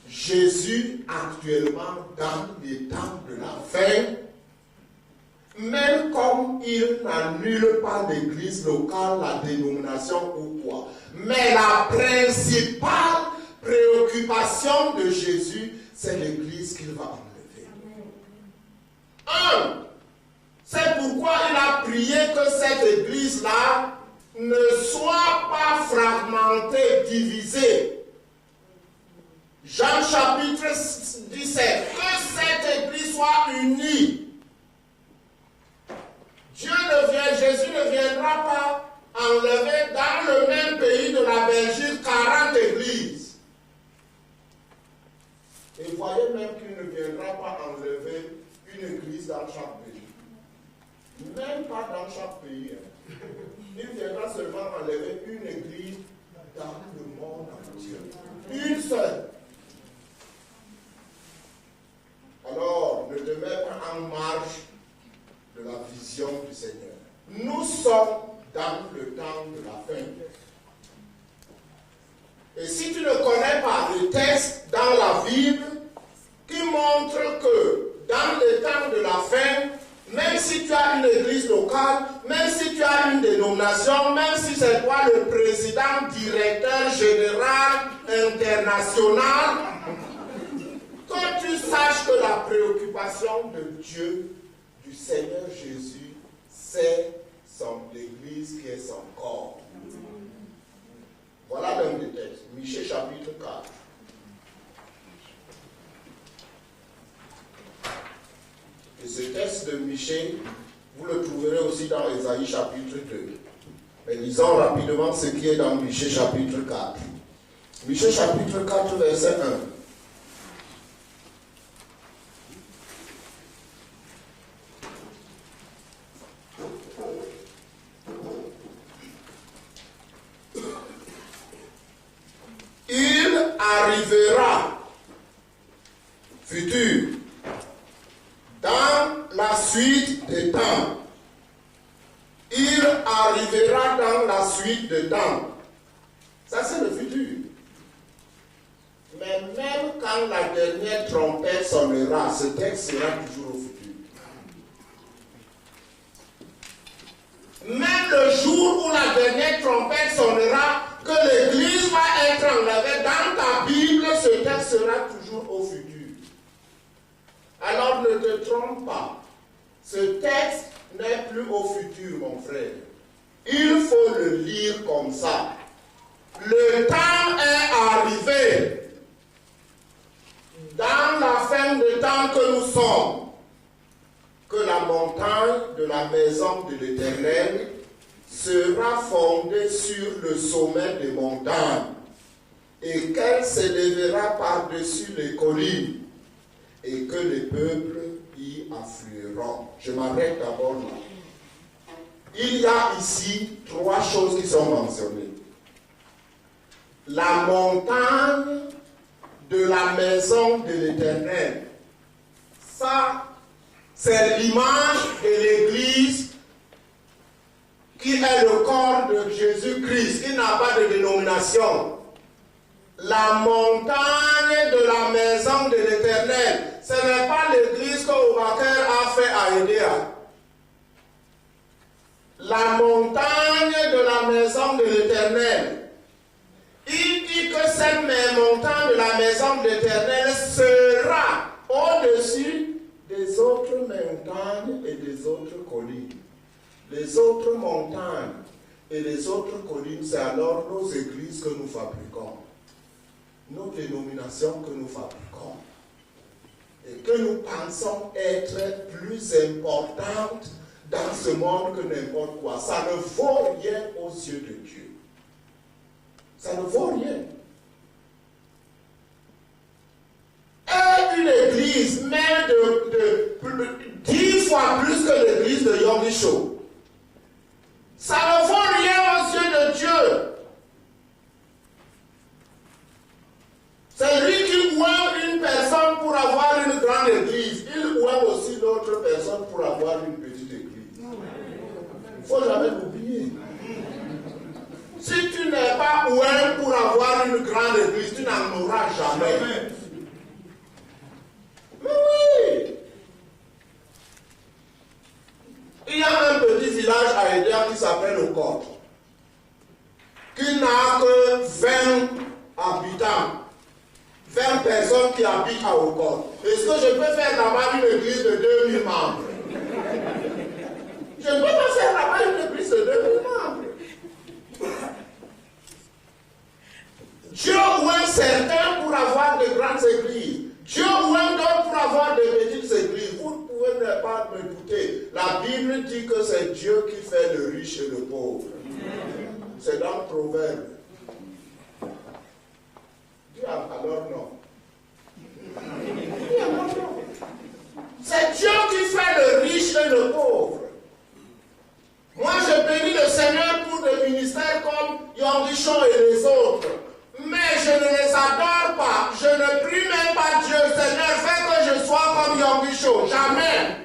S2: Jésus, actuellement, dans les temps de la fin, même comme il n'annule pas l'église locale, la dénomination ou quoi, mais la principale préoccupation de Jésus, c'est l'église qu'il va enlever. C'est pourquoi il a prié que cette église-là ne soit pas fragmentée, divisée. Jean chapitre 17, que cette église soit unie. Jésus ne viendra pas dans chaque pays. Même pas dans chaque pays. Il viendra seulement enlever une église dans le monde entier. Une seule. Alors, ne te mets pas en marge de la vision du Seigneur. Nous sommes dans le temps de la fin. Et si tu ne connais pas les textes dans la Bible qui montrent que dans le temps de la fin, même si tu as une église locale, même si tu as une dénomination, même si c'est toi le président, directeur général, international, que tu saches que la préoccupation de Dieu, du Seigneur Jésus, c'est l'église qui est son corps. Voilà l'un des textes. Michée chapitre 4. Et ce texte de Michée, vous le trouverez aussi dans Ésaïe chapitre 2. Mais lisons rapidement ce qui est dans Michée chapitre 4. Michée chapitre 4, verset 1. Il arrivera, futur, dans la suite des temps. Il arrivera dans la suite des temps. Ça, c'est le futur. Mais même quand la dernière trompette sonnera, ce texte sera toujours au futur. Même le jour où la dernière trompette sonnera, que l'église va être enlevée dans ta Bible, ce texte sera toujours au futur. Alors ne te trompe pas. Ce texte n'est plus au futur, mon frère. Il faut le lire comme ça. Le temps est arrivé. Dans la fin de temps que nous sommes, que la montagne de la maison de l'Éternel sera fondée sur le sommet des montagnes et qu'elle s'élèvera par-dessus les collines et que les peuples y afflueront. Je m'arrête d'abord là. Il y a ici 3 choses qui sont mentionnées. La montagne de la maison de l'Éternel. Ça, c'est l'image de l'Église qui est le corps de Jésus-Christ, qui n'a pas de dénomination. La montagne de la maison de l'Éternel, ce n'est pas l'église que Obakar a fait à Edea. La montagne de la maison de l'Éternel. Il dit que cette montagne de la maison de l'Éternel sera au-dessus des autres montagnes et des autres collines. Les autres montagnes et les autres collines, c'est alors nos églises que nous fabriquons, nos dénominations que nous fabriquons, et que nous pensons être plus importantes dans ce monde que n'importe quoi. Ça ne vaut rien aux yeux de Dieu. Ça ne vaut rien. Et une église, même de 10 fois plus que l'église de Yom Show, ça ne vaut rien aux yeux de Dieu. C'est lui qui ouvre une personne pour avoir une grande église. Il ouvre aussi d'autres personnes pour avoir une petite église. Il ne faut jamais l'oublier. Si tu n'es pas ouvert pour avoir une grande église, tu n'en auras jamais. Mais oui! Il y a un petit village à Edea qui s'appelle Okot, qui n'a que 20 habitants, 20 personnes qui habitent à Okot. Est-ce que je peux faire là-bas une église de 2000 membres? Je ne peux pas faire là-bas une église de 2000 membres. Dieu ouvre certains pour avoir de grandes églises. Dieu ouvre d'autres pour avoir de petites églises. Vous ne pouvez pas me douter. La Bible dit que c'est Dieu qui fait le riche et le pauvre. C'est dans le Proverbe. Dieu alors non. C'est Dieu qui fait le Yonguichon et les autres. Mais je ne les adore pas. Je ne prie même pas Dieu. Seigneur, fais que je sois comme Yonguichon. Jamais.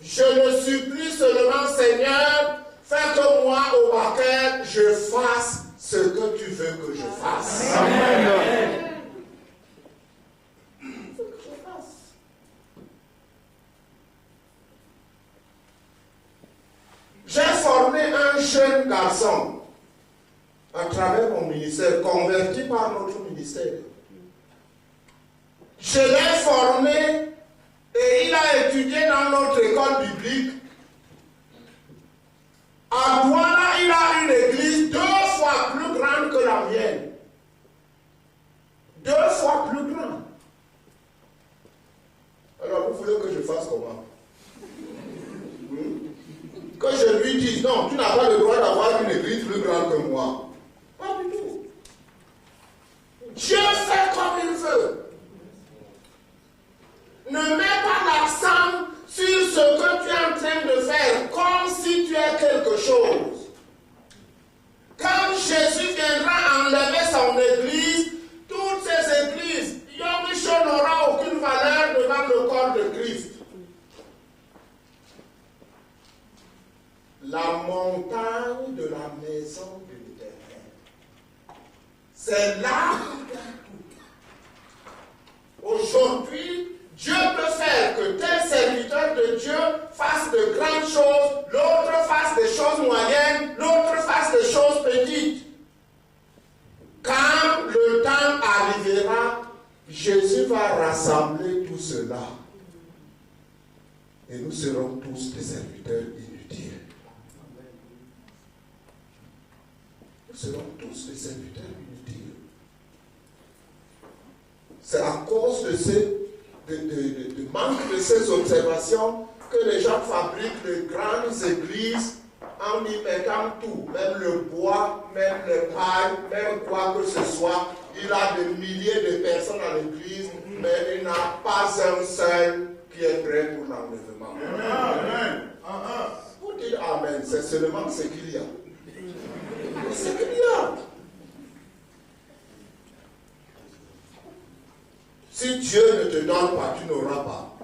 S2: Je le supplie seulement, Seigneur, fais que moi, au Bakel, je fasse ce que tu veux que je fasse. Amen. J'ai formé un jeune garçon à travers mon ministère, converti par notre ministère. Je l'ai formé et il a étudié dans notre école biblique. À Douala, il a une église 2 fois plus grande que la mienne. 2 fois plus grande. Alors vous voulez que je fasse comment? Que je lui dise, non, tu n'as pas le droit d'avoir une église plus grande que moi. Pas du tout. Dieu fait comme il veut. Ne mets pas l'accent sur ce que tu es en train de faire, comme si tu es quelque chose. Quand Jésus viendra enlever son église, toutes ces églises, Yom n'aura aucune valeur devant le corps de Christ. La montagne de la maison de l'Éternel. C'est là où aujourd'hui, Dieu peut faire que tel serviteur de Dieu fasse de grandes choses, l'autre fasse des choses moyennes, l'autre fasse des choses petites. Quand le temps arrivera, Jésus va rassembler tout cela. Et nous serons tous des serviteurs inutiles. Nous serons tous des serviteurs inutiles. C'est à cause de manque de ces observations que les gens fabriquent de grandes églises en y mettant tout, même le bois, même les pailles, même quoi que ce soit. Il a des milliers de personnes à l'église, mais il n'a pas un seul qui est prêt pour l'enlèvement. Amen. Vous dites Amen, c'est seulement ce qu'il y a. C'est ce qu'il y a. Si Dieu ne te donne pas, tu n'auras pas.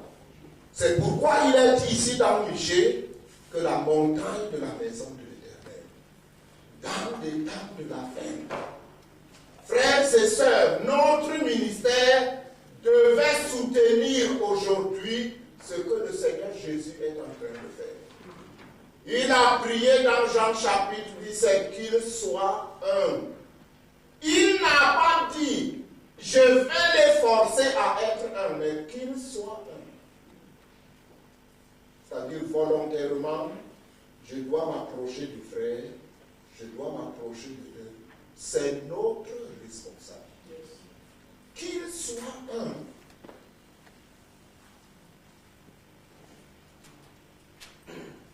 S2: C'est pourquoi il est dit ici dans Michée que la montagne de la maison de l'Éternel, dans les temps de la fin. Frères et sœurs, notre ministère devait soutenir aujourd'hui ce que le Seigneur Jésus est en train de faire. Il a prié dans Jean chapitre 17 qu'il soit un. Il n'a pas dit, je vais les forcer à être un, mais qu'il soit un. C'est-à-dire volontairement, je dois m'approcher du frère, je dois m'approcher de Dieu. C'est notre responsabilité. Qu'il soit un.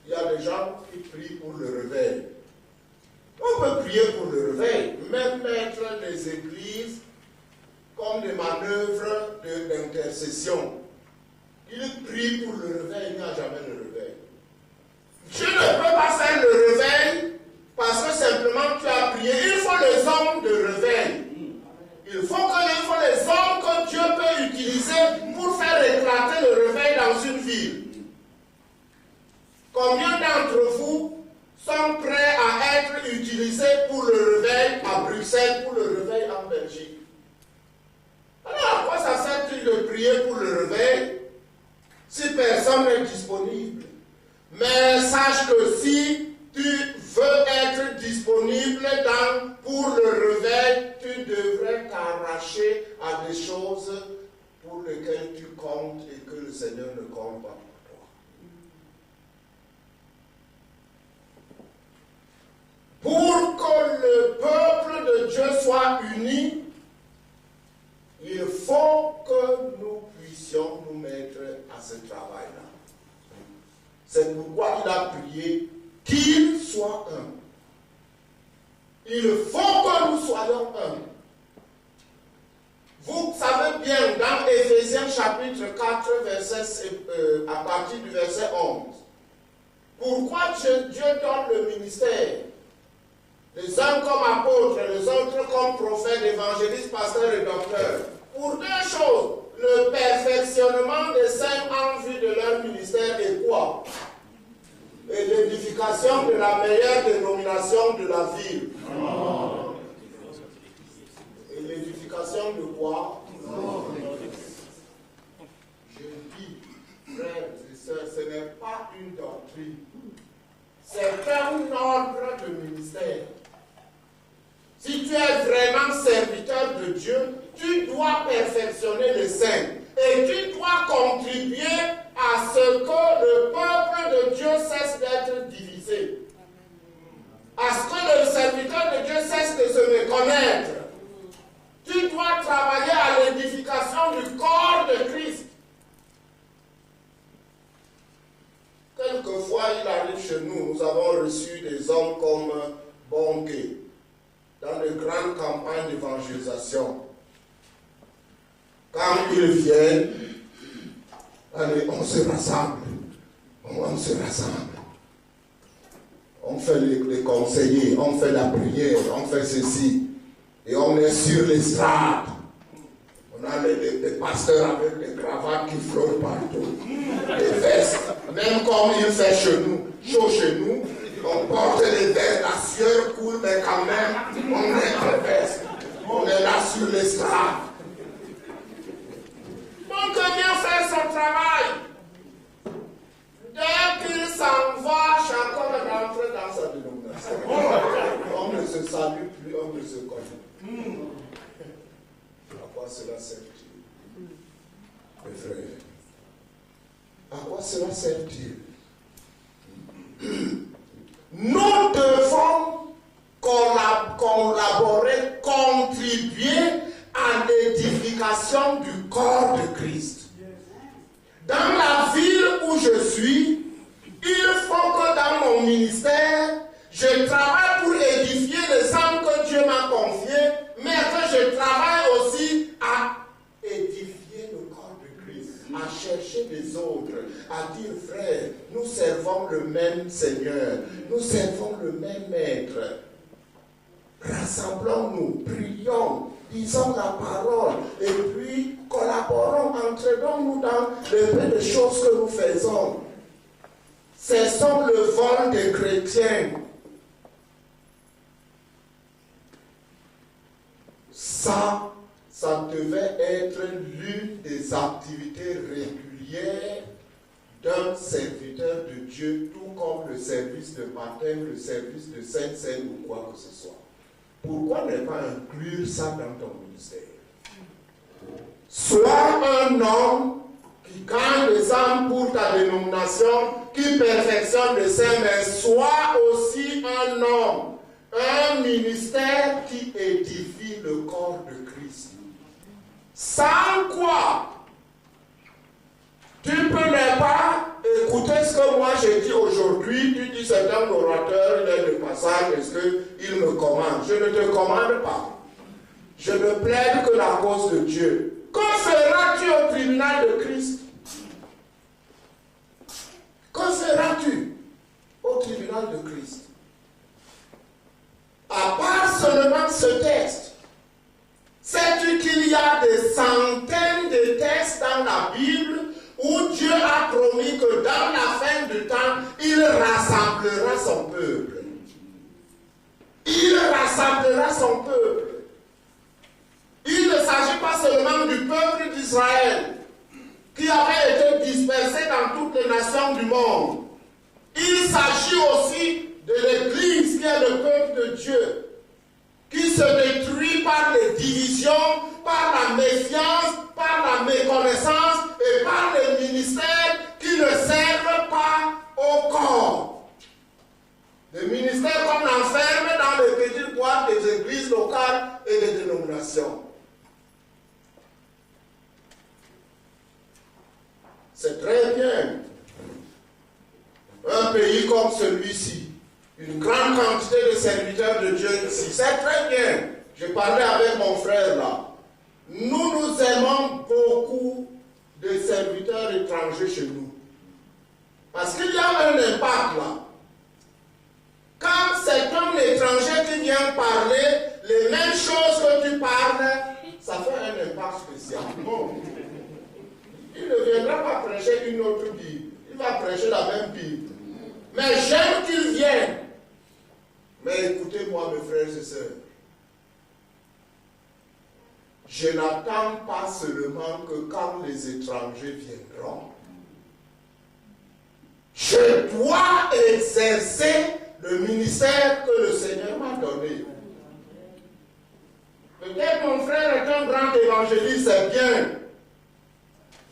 S2: Il y a des gens qui prient pour le réveil. On peut prier pour le réveil, même mettre les églises comme des manœuvres d'intercession. Il prie pour le réveil, il n'y a jamais le réveil. Dieu ne peut pas faire le réveil parce que simplement tu as prié. Il faut les hommes de réveil. Il faut les hommes que Dieu peut utiliser pour faire éclater le réveil dans une ville. Combien d'entre vous sont prêts à être utilisés pour le réveil à Bruxelles, pour le réveil en Belgique? Alors, à quoi ça sert-il de prier pour le réveil si personne n'est disponible? Mais sache que si tu veux être disponible pour le réveil, tu devrais t'arracher à des choses pour lesquelles tu comptes et que le Seigneur ne compte pas. Pour que le peuple de Dieu soit uni, il faut que nous puissions nous mettre à ce travail-là. C'est pourquoi il a prié qu'il soit un. Il faut que nous soyons un. Vous savez bien, dans Éphésiens chapitre 4, à partir du verset 11, pourquoi Dieu donne le ministère? les uns comme apôtres, les autres comme prophètes, évangélistes, pasteurs et docteurs. Pour deux choses, le perfectionnement des saints en vue de leur ministère et quoi? Et l'édification de la meilleure dénomination de la ville. Et l'édification de quoi? Je dis, frères et sœurs, ce n'est pas une doctrine. C'est un ordre de ministère. Si tu es vraiment serviteur de Dieu, tu dois perfectionner les saints. Et tu dois contribuer à ce que le peuple de Dieu cesse d'être divisé. À ce que le serviteur de Dieu cesse de se méconnaître. Tu dois travailler à l'édification du corps de Christ. Quelquefois, il arrive chez nous, nous avons reçu des hommes comme Bonke dans de grandes campagnes d'évangélisation. Quand ils viennent, allez, on se rassemble. On se rassemble. On fait les conseillers, on fait la prière, on fait ceci. Et on est sur l'estrade. On a des pasteurs avec des cravates qui flottent partout. Des vestes, même comme il fait chez nous, chaud chez nous, on porte les vestes, la sueur coule, mais quand même, on est en veste. On est là sur l'estrade. Donc, vient faire son travail. Dès qu'il s'en va, chacun rentre dans sa dénomination. On ne se salue plus, on ne se connaît. À quoi cela sert-il? Mes frères, à quoi cela sert-il? Nous devons collaborer, contribuer à l'édification du corps de Christ. Dans la ville où je suis, il faut que dans mon ministère, je travaille pour édifier les âmes que Dieu m'a confiées, mais que je travaille aussi à édifier le corps de Christ, à chercher des autres, à dire, frère, nous servons le même Seigneur, nous servons le même Maître. Rassemblons-nous, prions, disons la parole, et puis collaborons, entraînons-nous dans le peu de choses que nous faisons. Cessons le vol des chrétiens. Ça devait être l'une des activités régulières d'un serviteur de Dieu, tout comme le service de baptême, le service de Sainte-Seine ou quoi que ce soit. Pourquoi ne pas inclure ça dans ton ministère? Sois un homme qui gagne des âmes pour ta dénomination, qui perfectionne les saints, mais sois aussi un homme, un ministère qui édifie le corps de Christ. Sans quoi, tu ne peux pas écouter ce que moi j'ai dit aujourd'hui. Tu dis c'est un orateur, il est de passage, est-ce qu'il me commande? Je ne te commande pas. Je ne plaide que la cause de Dieu. Que feras-tu au tribunal de Christ? Que feras-tu au tribunal de Christ? À part seulement ce texte, sais-tu qu'il y a des centaines de textes dans la Bible où Dieu a promis que dans la fin du temps, il rassemblera son peuple. Il rassemblera son peuple. Il ne s'agit pas seulement du peuple d'Israël qui avait été dispersé dans toutes les nations du monde. Il s'agit aussi de l'Église qui est le peuple de Dieu, qui se détruit par les divisions, par la méfiance, par la méconnaissance et par les ministères qui ne servent pas au corps. Les ministères qu'on enferme dans les petites boîtes des églises locales et des dénominations. C'est très bien. Un pays comme celui-ci, une grande quantité de serviteurs de Dieu ici, c'est très bien. J'ai parlé avec mon frère là. Nous aimons beaucoup de serviteurs étrangers chez nous. Parce qu'il y a un impact là. Quand c'est un étranger qui viens parler les mêmes choses que tu parles, ça fait un impact spécial. Non. Il ne viendra pas prêcher une autre Bible. Il va prêcher la même Bible. Mais j'aime qu'il vienne. Mais écoutez-moi, mes frères et sœurs. Je n'attends pas seulement que quand les étrangers viendront, je dois exercer le ministère que le Seigneur m'a donné. Peut-être mon frère est un grand évangéliste, c'est bien.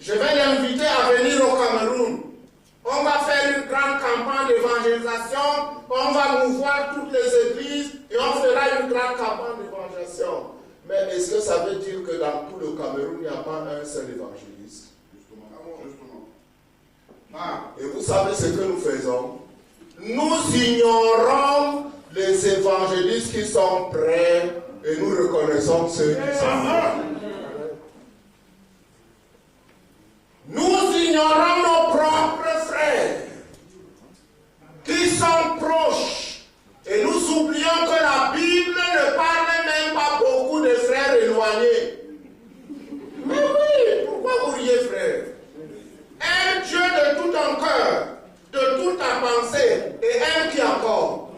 S2: Je vais l'inviter à venir au Cameroun. On va faire une grande campagne d'évangélisation. On va mouvoir toutes les églises et on fera une grande campagne d'évangélisation. Mais est-ce que ça veut dire que dans tout le Cameroun, il n'y a pas un seul évangéliste? Justement. Et vous savez ce que nous faisons? Nous ignorons les évangélistes qui sont prêts et nous reconnaissons ceux qui sont prêts. Nous ignorons nos propres frères qui sont proches et nous oublions que la Bible ne parle même pas beaucoup de frères éloignés. Mais oui, pourquoi vous riez, frère? Aime Dieu de tout ton cœur, de toute ta pensée et aime qui encore?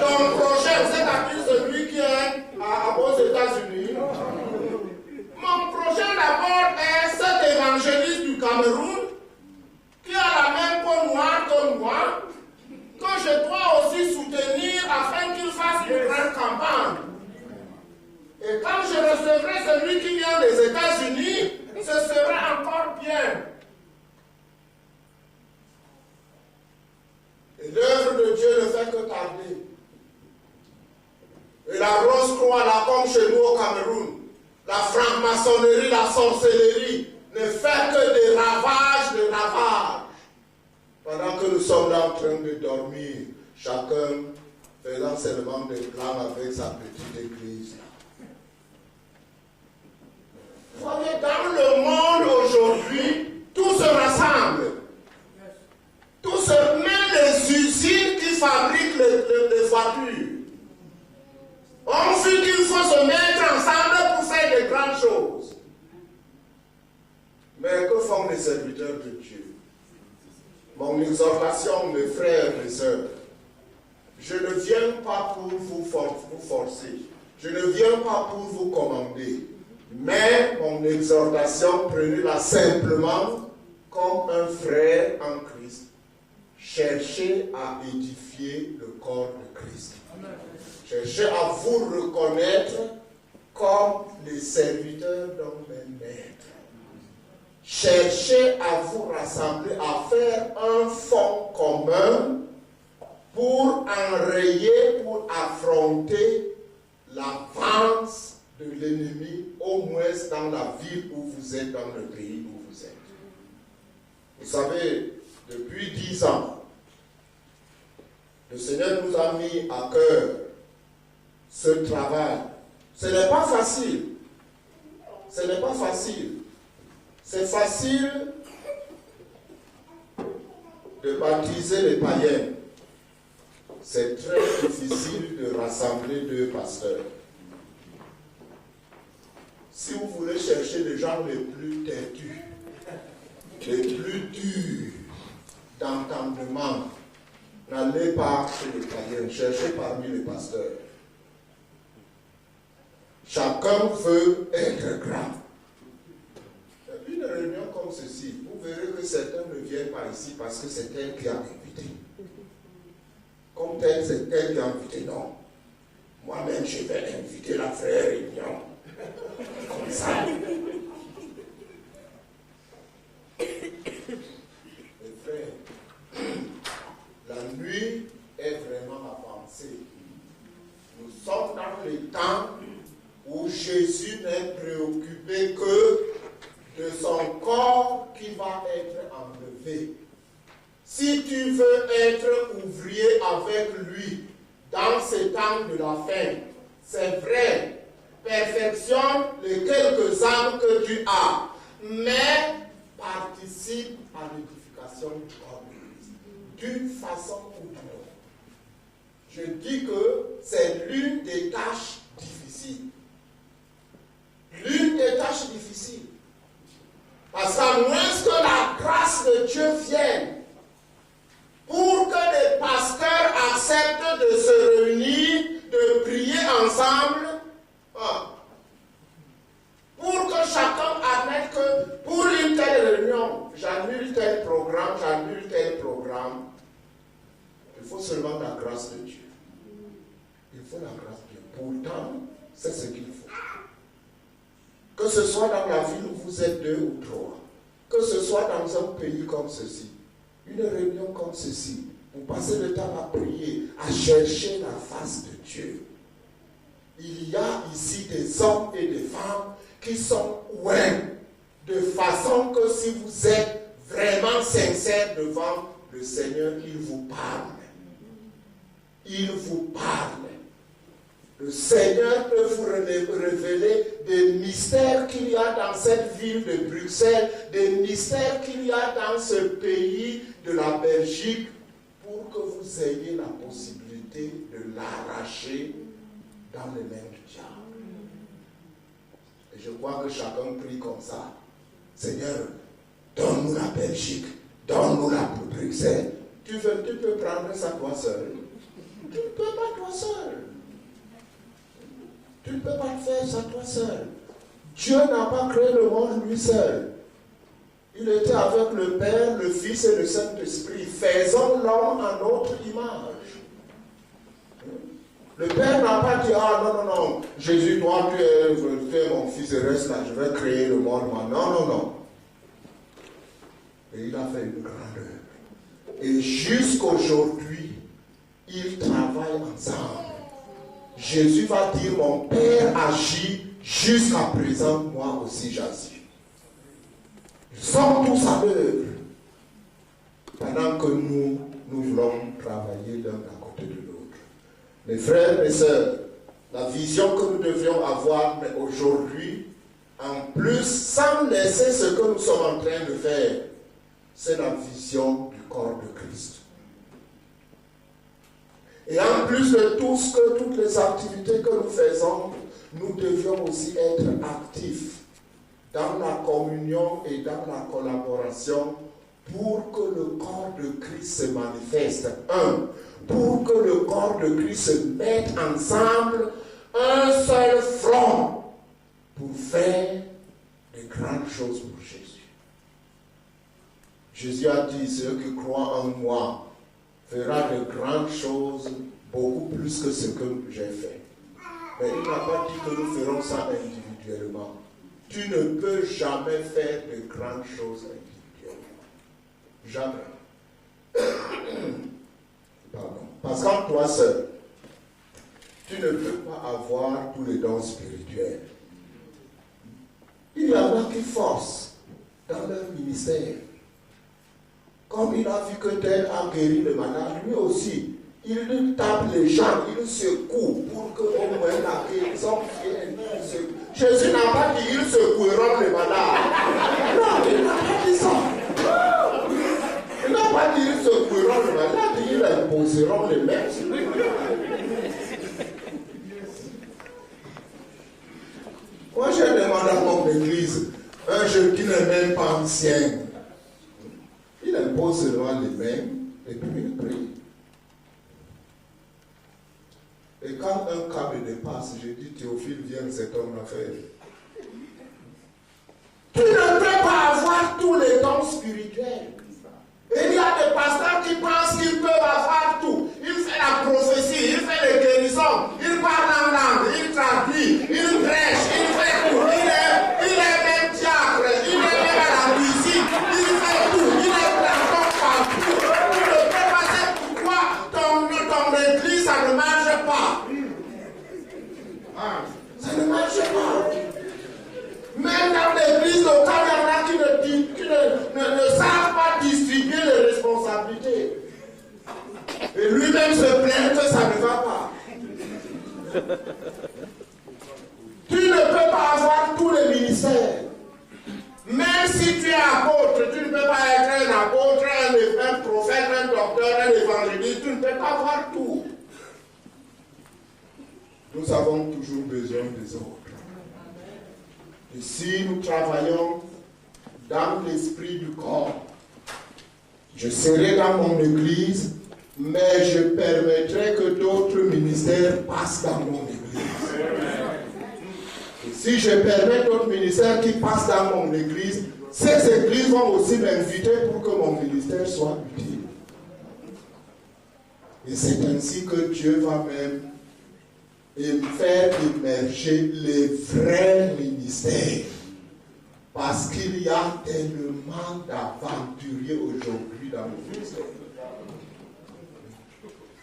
S2: Ton prochain, vous êtes appelé celui qui est aux États-Unis. Mon prochain d'abord est cet évangéliste du Cameroun qui a la même peau noire que moi, que je dois aussi soutenir afin qu'il fasse une grande campagne. Et quand je recevrai celui qui vient des États-Unis, ce sera encore bien. Et l'œuvre de Dieu ne fait que tarder. Et la Rose-Croix, là, comme chez nous au Cameroun, la franc-maçonnerie, la sorcellerie, ne fait que des ravages, pendant que nous sommes là en train de dormir, chacun faisant seulement des plans avec sa petite église. Vous voyez, dans le monde aujourd'hui, tout se rassemble. Même les usines qui fabriquent les voitures. On dit qu'il faut se mettre ensemble pour faire de grandes choses. Mais que font les serviteurs de Dieu? Mon exhortation, mes frères et mes sœurs, je ne viens pas pour vous forcer. Je ne viens pas pour vous commander. Mais mon exhortation, prenez-la simplement comme un frère en Christ. Cherchez à édifier le corps de Christ. Cherchez à vous reconnaître comme les serviteurs d'un même maître. Cherchez à vous rassembler, à faire un front commun pour enrayer, pour affronter l'avance de l'ennemi, au moins dans la ville où vous êtes, dans le pays où vous êtes. Vous savez, depuis 10 ans, le Seigneur nous a mis à cœur ce travail. Ce n'est pas facile. Ce n'est pas facile. C'est facile de baptiser les païens. C'est très difficile de rassembler 2 pasteurs. Si vous voulez chercher les gens les plus têtus, les plus durs d'entendement, n'allez pas chez les païens, cherchez parmi les pasteurs. Chacun veut être grand. Une réunion comme ceci, vous verrez que certains ne viennent pas ici parce que c'est elle qui a invité. Comme tel, c'est elle qui a invité, non. Moi-même, je vais inviter la frère réunion. Comme ça. Mes frères, la nuit est vraiment avancée. Nous sommes dans les temps où Jésus n'est préoccupé que de son corps qui va être enlevé. Si tu veux être ouvrier avec lui dans ces temps de la fin, c'est vrai, perfectionne les quelques âmes que tu as, mais participe à l'édification du corps de Christ, d'une façon ou d'une autre. Je dis que c'est l'une des tâches difficiles. L'une des tâches difficiles. Parce qu'à moins que la grâce de Dieu vienne pour que les pasteurs acceptent de se réunir, de prier ensemble, pour que chacun admette que pour une telle réunion, j'annule tel programme, il faut seulement la grâce de Dieu. Il faut la grâce de Dieu. Pourtant, c'est ce qu'il faut. Que ce soit dans la ville où vous êtes 2 ou 3, que ce soit dans un pays comme ceci, une réunion comme ceci, vous passez le temps à prier, à chercher la face de Dieu. Il y a ici des hommes et des femmes qui sont ouins, de façon que si vous êtes vraiment sincère devant le Seigneur, il vous parle. Il vous parle. Le Seigneur peut vous révéler des mystères qu'il y a dans cette ville de Bruxelles, des mystères qu'il y a dans ce pays de la Belgique, pour que vous ayez la possibilité de l'arracher dans les mains du diable. Et je crois que chacun prie comme ça. Seigneur, donne-nous la Belgique, donne-nous la Bruxelles. Tu peux prendre ça toi seul. Tu ne peux pas toi seul. Tu ne peux pas faire ça toi seul. Dieu n'a pas créé le monde lui seul. Il était avec le Père, le Fils et le Saint-Esprit. Faisons l'homme à notre image. Le Père n'a pas dit, ah non, Jésus, toi tu es mon fils et reste là, je vais créer le monde. Non. Et il a fait une grande œuvre. Et jusqu'aujourd'hui, ils travaillent ensemble. Jésus va dire, mon Père agit, jusqu'à présent, moi aussi j'agis. Ils sont tous à l'œuvre. Pendant que nous voulons travailler l'un à côté de l'autre. Mes frères et sœurs, la vision que nous devions avoir aujourd'hui, en plus, sans laisser ce que nous sommes en train de faire, c'est la vision du corps de Christ. Et en plus de toutes les activités que nous faisons, nous devions aussi être actifs dans la communion et dans la collaboration pour que le corps de Christ se manifeste. Pour que le corps de Christ se mette ensemble, un seul front, pour faire de grandes choses pour Jésus. Jésus a dit, ceux qui croient en moi fera de grandes choses, beaucoup plus que ce que j'ai fait. Mais il n'a pas dit que nous ferons ça individuellement. Tu ne peux jamais faire de grandes choses individuellement. Jamais. Pardon. Parce qu'en toi seul, tu ne peux pas avoir tous les dons spirituels. Il y en a qui forcent dans leur ministère. Comme il a vu que tel a guéri le malade, lui aussi, il tape les gens, il secoue pour que au moins la guérison vienne. Jésus n'a pas dit ils secoueront les malades. Non, il n'a pas dit ça. Il n'a pas dit ils secoueront les malades, ils imposeront les mains. Moi, j'ai demandé à mon église, un jeune qui n'est même pas ancien. Il impose seulement les mains et puis il prie. Et quand un cas me dépasse, je dis Théophile, viens, cet homme l'a fait. Tu ne peux pas avoir tous les dons spirituels. Et il y a des pasteurs qui pensent qu'ils peuvent avoir tout. Il fait la prophétie, il fait les guérisons, il parle en langue, il traduit, il prêche, il fait tout. Il est même diacre, il est même à la musique, il fait tout. Il est planton partout. Tu ne peux pas savoir pourquoi ton église, ça ne marche pas. Ça ne marche pas. Même dans l'église locale, il y en a qui ne savent pas distribuer les responsabilités. Et lui-même se plaint que ça ne va pas. Tu ne peux pas avoir tous les ministères. Même si tu es apôtre, tu ne peux pas être un apôtre, un prophète, un docteur, un évangéliste. Tu ne peux pas avoir tout. Nous avons toujours besoin des autres. Et si nous travaillons dans l'esprit du corps, je serai dans mon église, mais je permettrai que d'autres ministères passent dans mon église. Et si je permets d'autres ministères qui passent dans mon église, ces églises vont aussi m'inviter pour que mon ministère soit utile. Et c'est ainsi que Dieu va même faire émerger les vrais ministères. Parce qu'il y a tellement d'aventuriers aujourd'hui dans le ministère.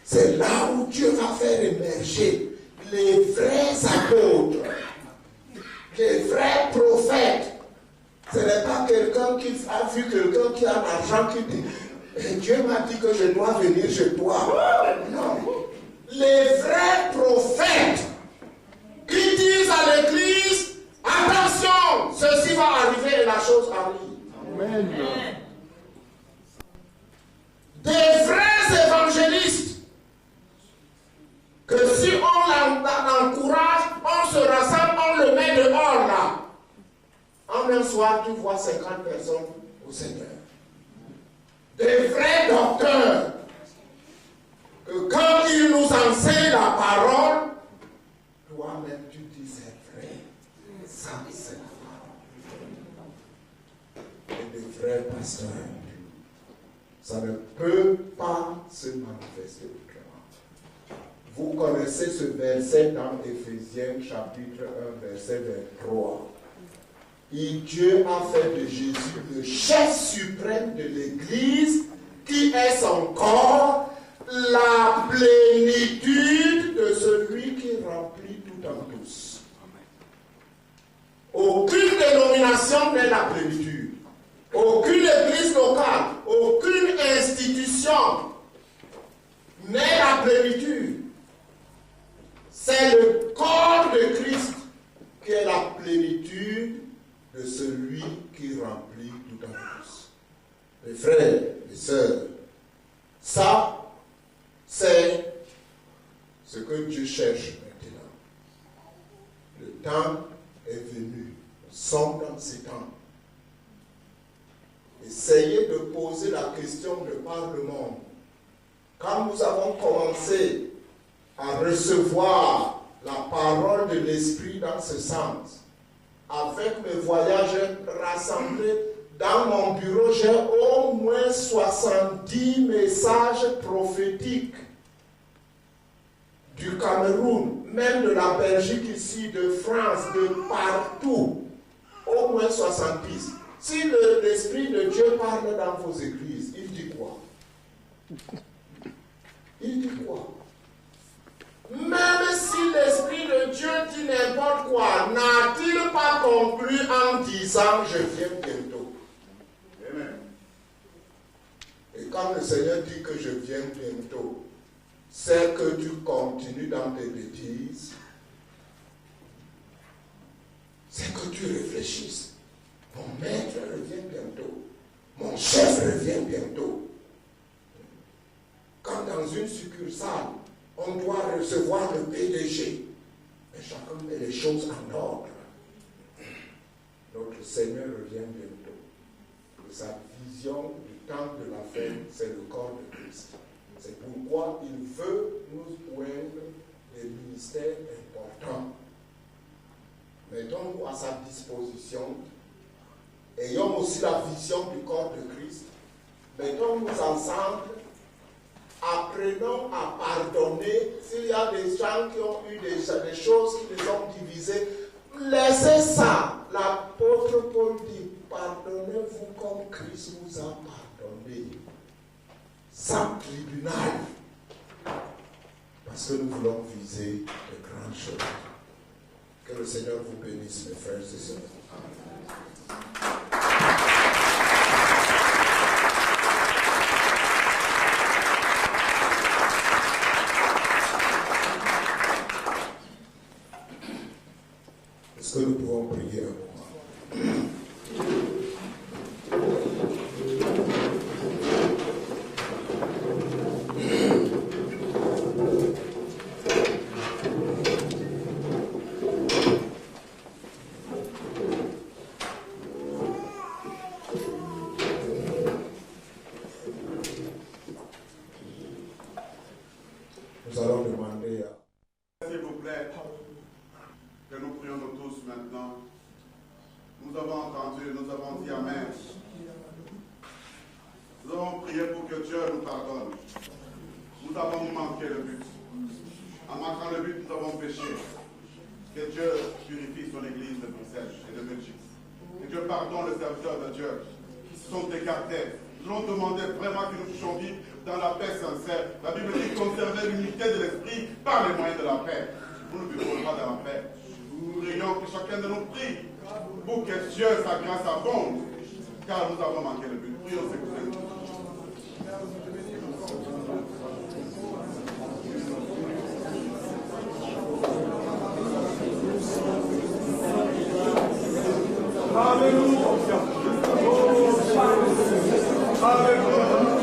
S2: C'est là où Dieu va faire émerger les vrais apôtres, les vrais prophètes. Ce n'est pas quelqu'un qui a vu quelqu'un qui a l'argent qui dit Dieu m'a dit que je dois venir chez toi. Non. Les vrais prophètes qui disent à l'église attention, ceci va arriver et la chose arrive. Amen. Des vrais évangélistes que si on l'encourage, on se rassemble, on le met dehors là. En un soir, tu vois 50 personnes au Seigneur. Des vrais docteurs que quand ils nous enseignent la parole, toi-même tu dis c'est vrai. Ça, c'est la parole. Et des vrais pasteurs, ça ne peut pas se manifester autrement. Vous connaissez ce verset dans Éphésiens chapitre 1, verset 23. Et Dieu a fait de Jésus le chef suprême de l'Église, qui est son corps, la plénitude de celui qui remplit tout en tous. Aucune dénomination n'est la plénitude. Aucune église locale, aucune institution n'est la plénitude. C'est le corps de Christ qui est la plénitude de celui qui remplit tout en tous. Les frères, les sœurs, ça, c'est ce que Dieu cherche maintenant. Le temps est venu. Nous sommes dans ces temps. Essayez de poser la question de par le monde. Quand nous avons commencé à recevoir la parole de l'Esprit dans ce sens, avec mes voyages rassemblés dans mon bureau, j'ai au moins 70 messages prophétiques du Cameroun, même de la Belgique ici, de France, de partout. Au moins 70. Si l'Esprit de Dieu parle dans vos églises, il dit quoi? Il dit quoi? Même si l'Esprit de Dieu dit n'importe quoi, n'a-t-il pas conclu en disant je viens bientôt? Amen. Et quand le Seigneur dit que je viens bientôt, c'est que tu continues dans tes bêtises, c'est que tu réfléchisses. Mon maître revient bientôt. Mon chef revient bientôt. Quand dans une succursale, on doit recevoir le PDG, mais chacun met les choses en ordre. Notre Seigneur revient bientôt. Et sa vision du temps de la fin, c'est le corps de Christ. C'est pourquoi il veut nous joindre des ministères importants. Mettons-nous à sa disposition. Ayons aussi la vision du corps de Christ. Mettons-nous ensemble. Apprenons à pardonner. S'il y a des gens qui ont eu des choses qui les ont divisées, laissez ça. L'apôtre Paul dit, pardonnez-vous comme Christ vous a pardonné. Sans tribunal. Parce que nous voulons viser de grandes choses. Que le Seigneur vous bénisse, mes frères et sœurs. Est-ce que nous pouvons prier un moment?
S3: Père, que nous prions nous tous maintenant. Nous avons entendu, nous avons dit Amen. Nous avons prié pour que Dieu nous pardonne. Nous avons manqué le but. En manquant le but, nous avons péché. Que Dieu purifie son église de Bruxelles et de Belgique. Que Dieu pardonne les serviteurs de Dieu qui se sont écartés. Nous allons demander vraiment que nous puissions vivre dans la paix sincère. La Bible dit conserver l'unité de l'esprit par les moyens de la paix. Nous ne vivons pas dans la paix. Nous prions que chacun de nous prie pour que Dieu, sa grâce abonde, car nous avons manqué le but. Prions, s'il vous plaît.
S1: Alléluia. Alléluia.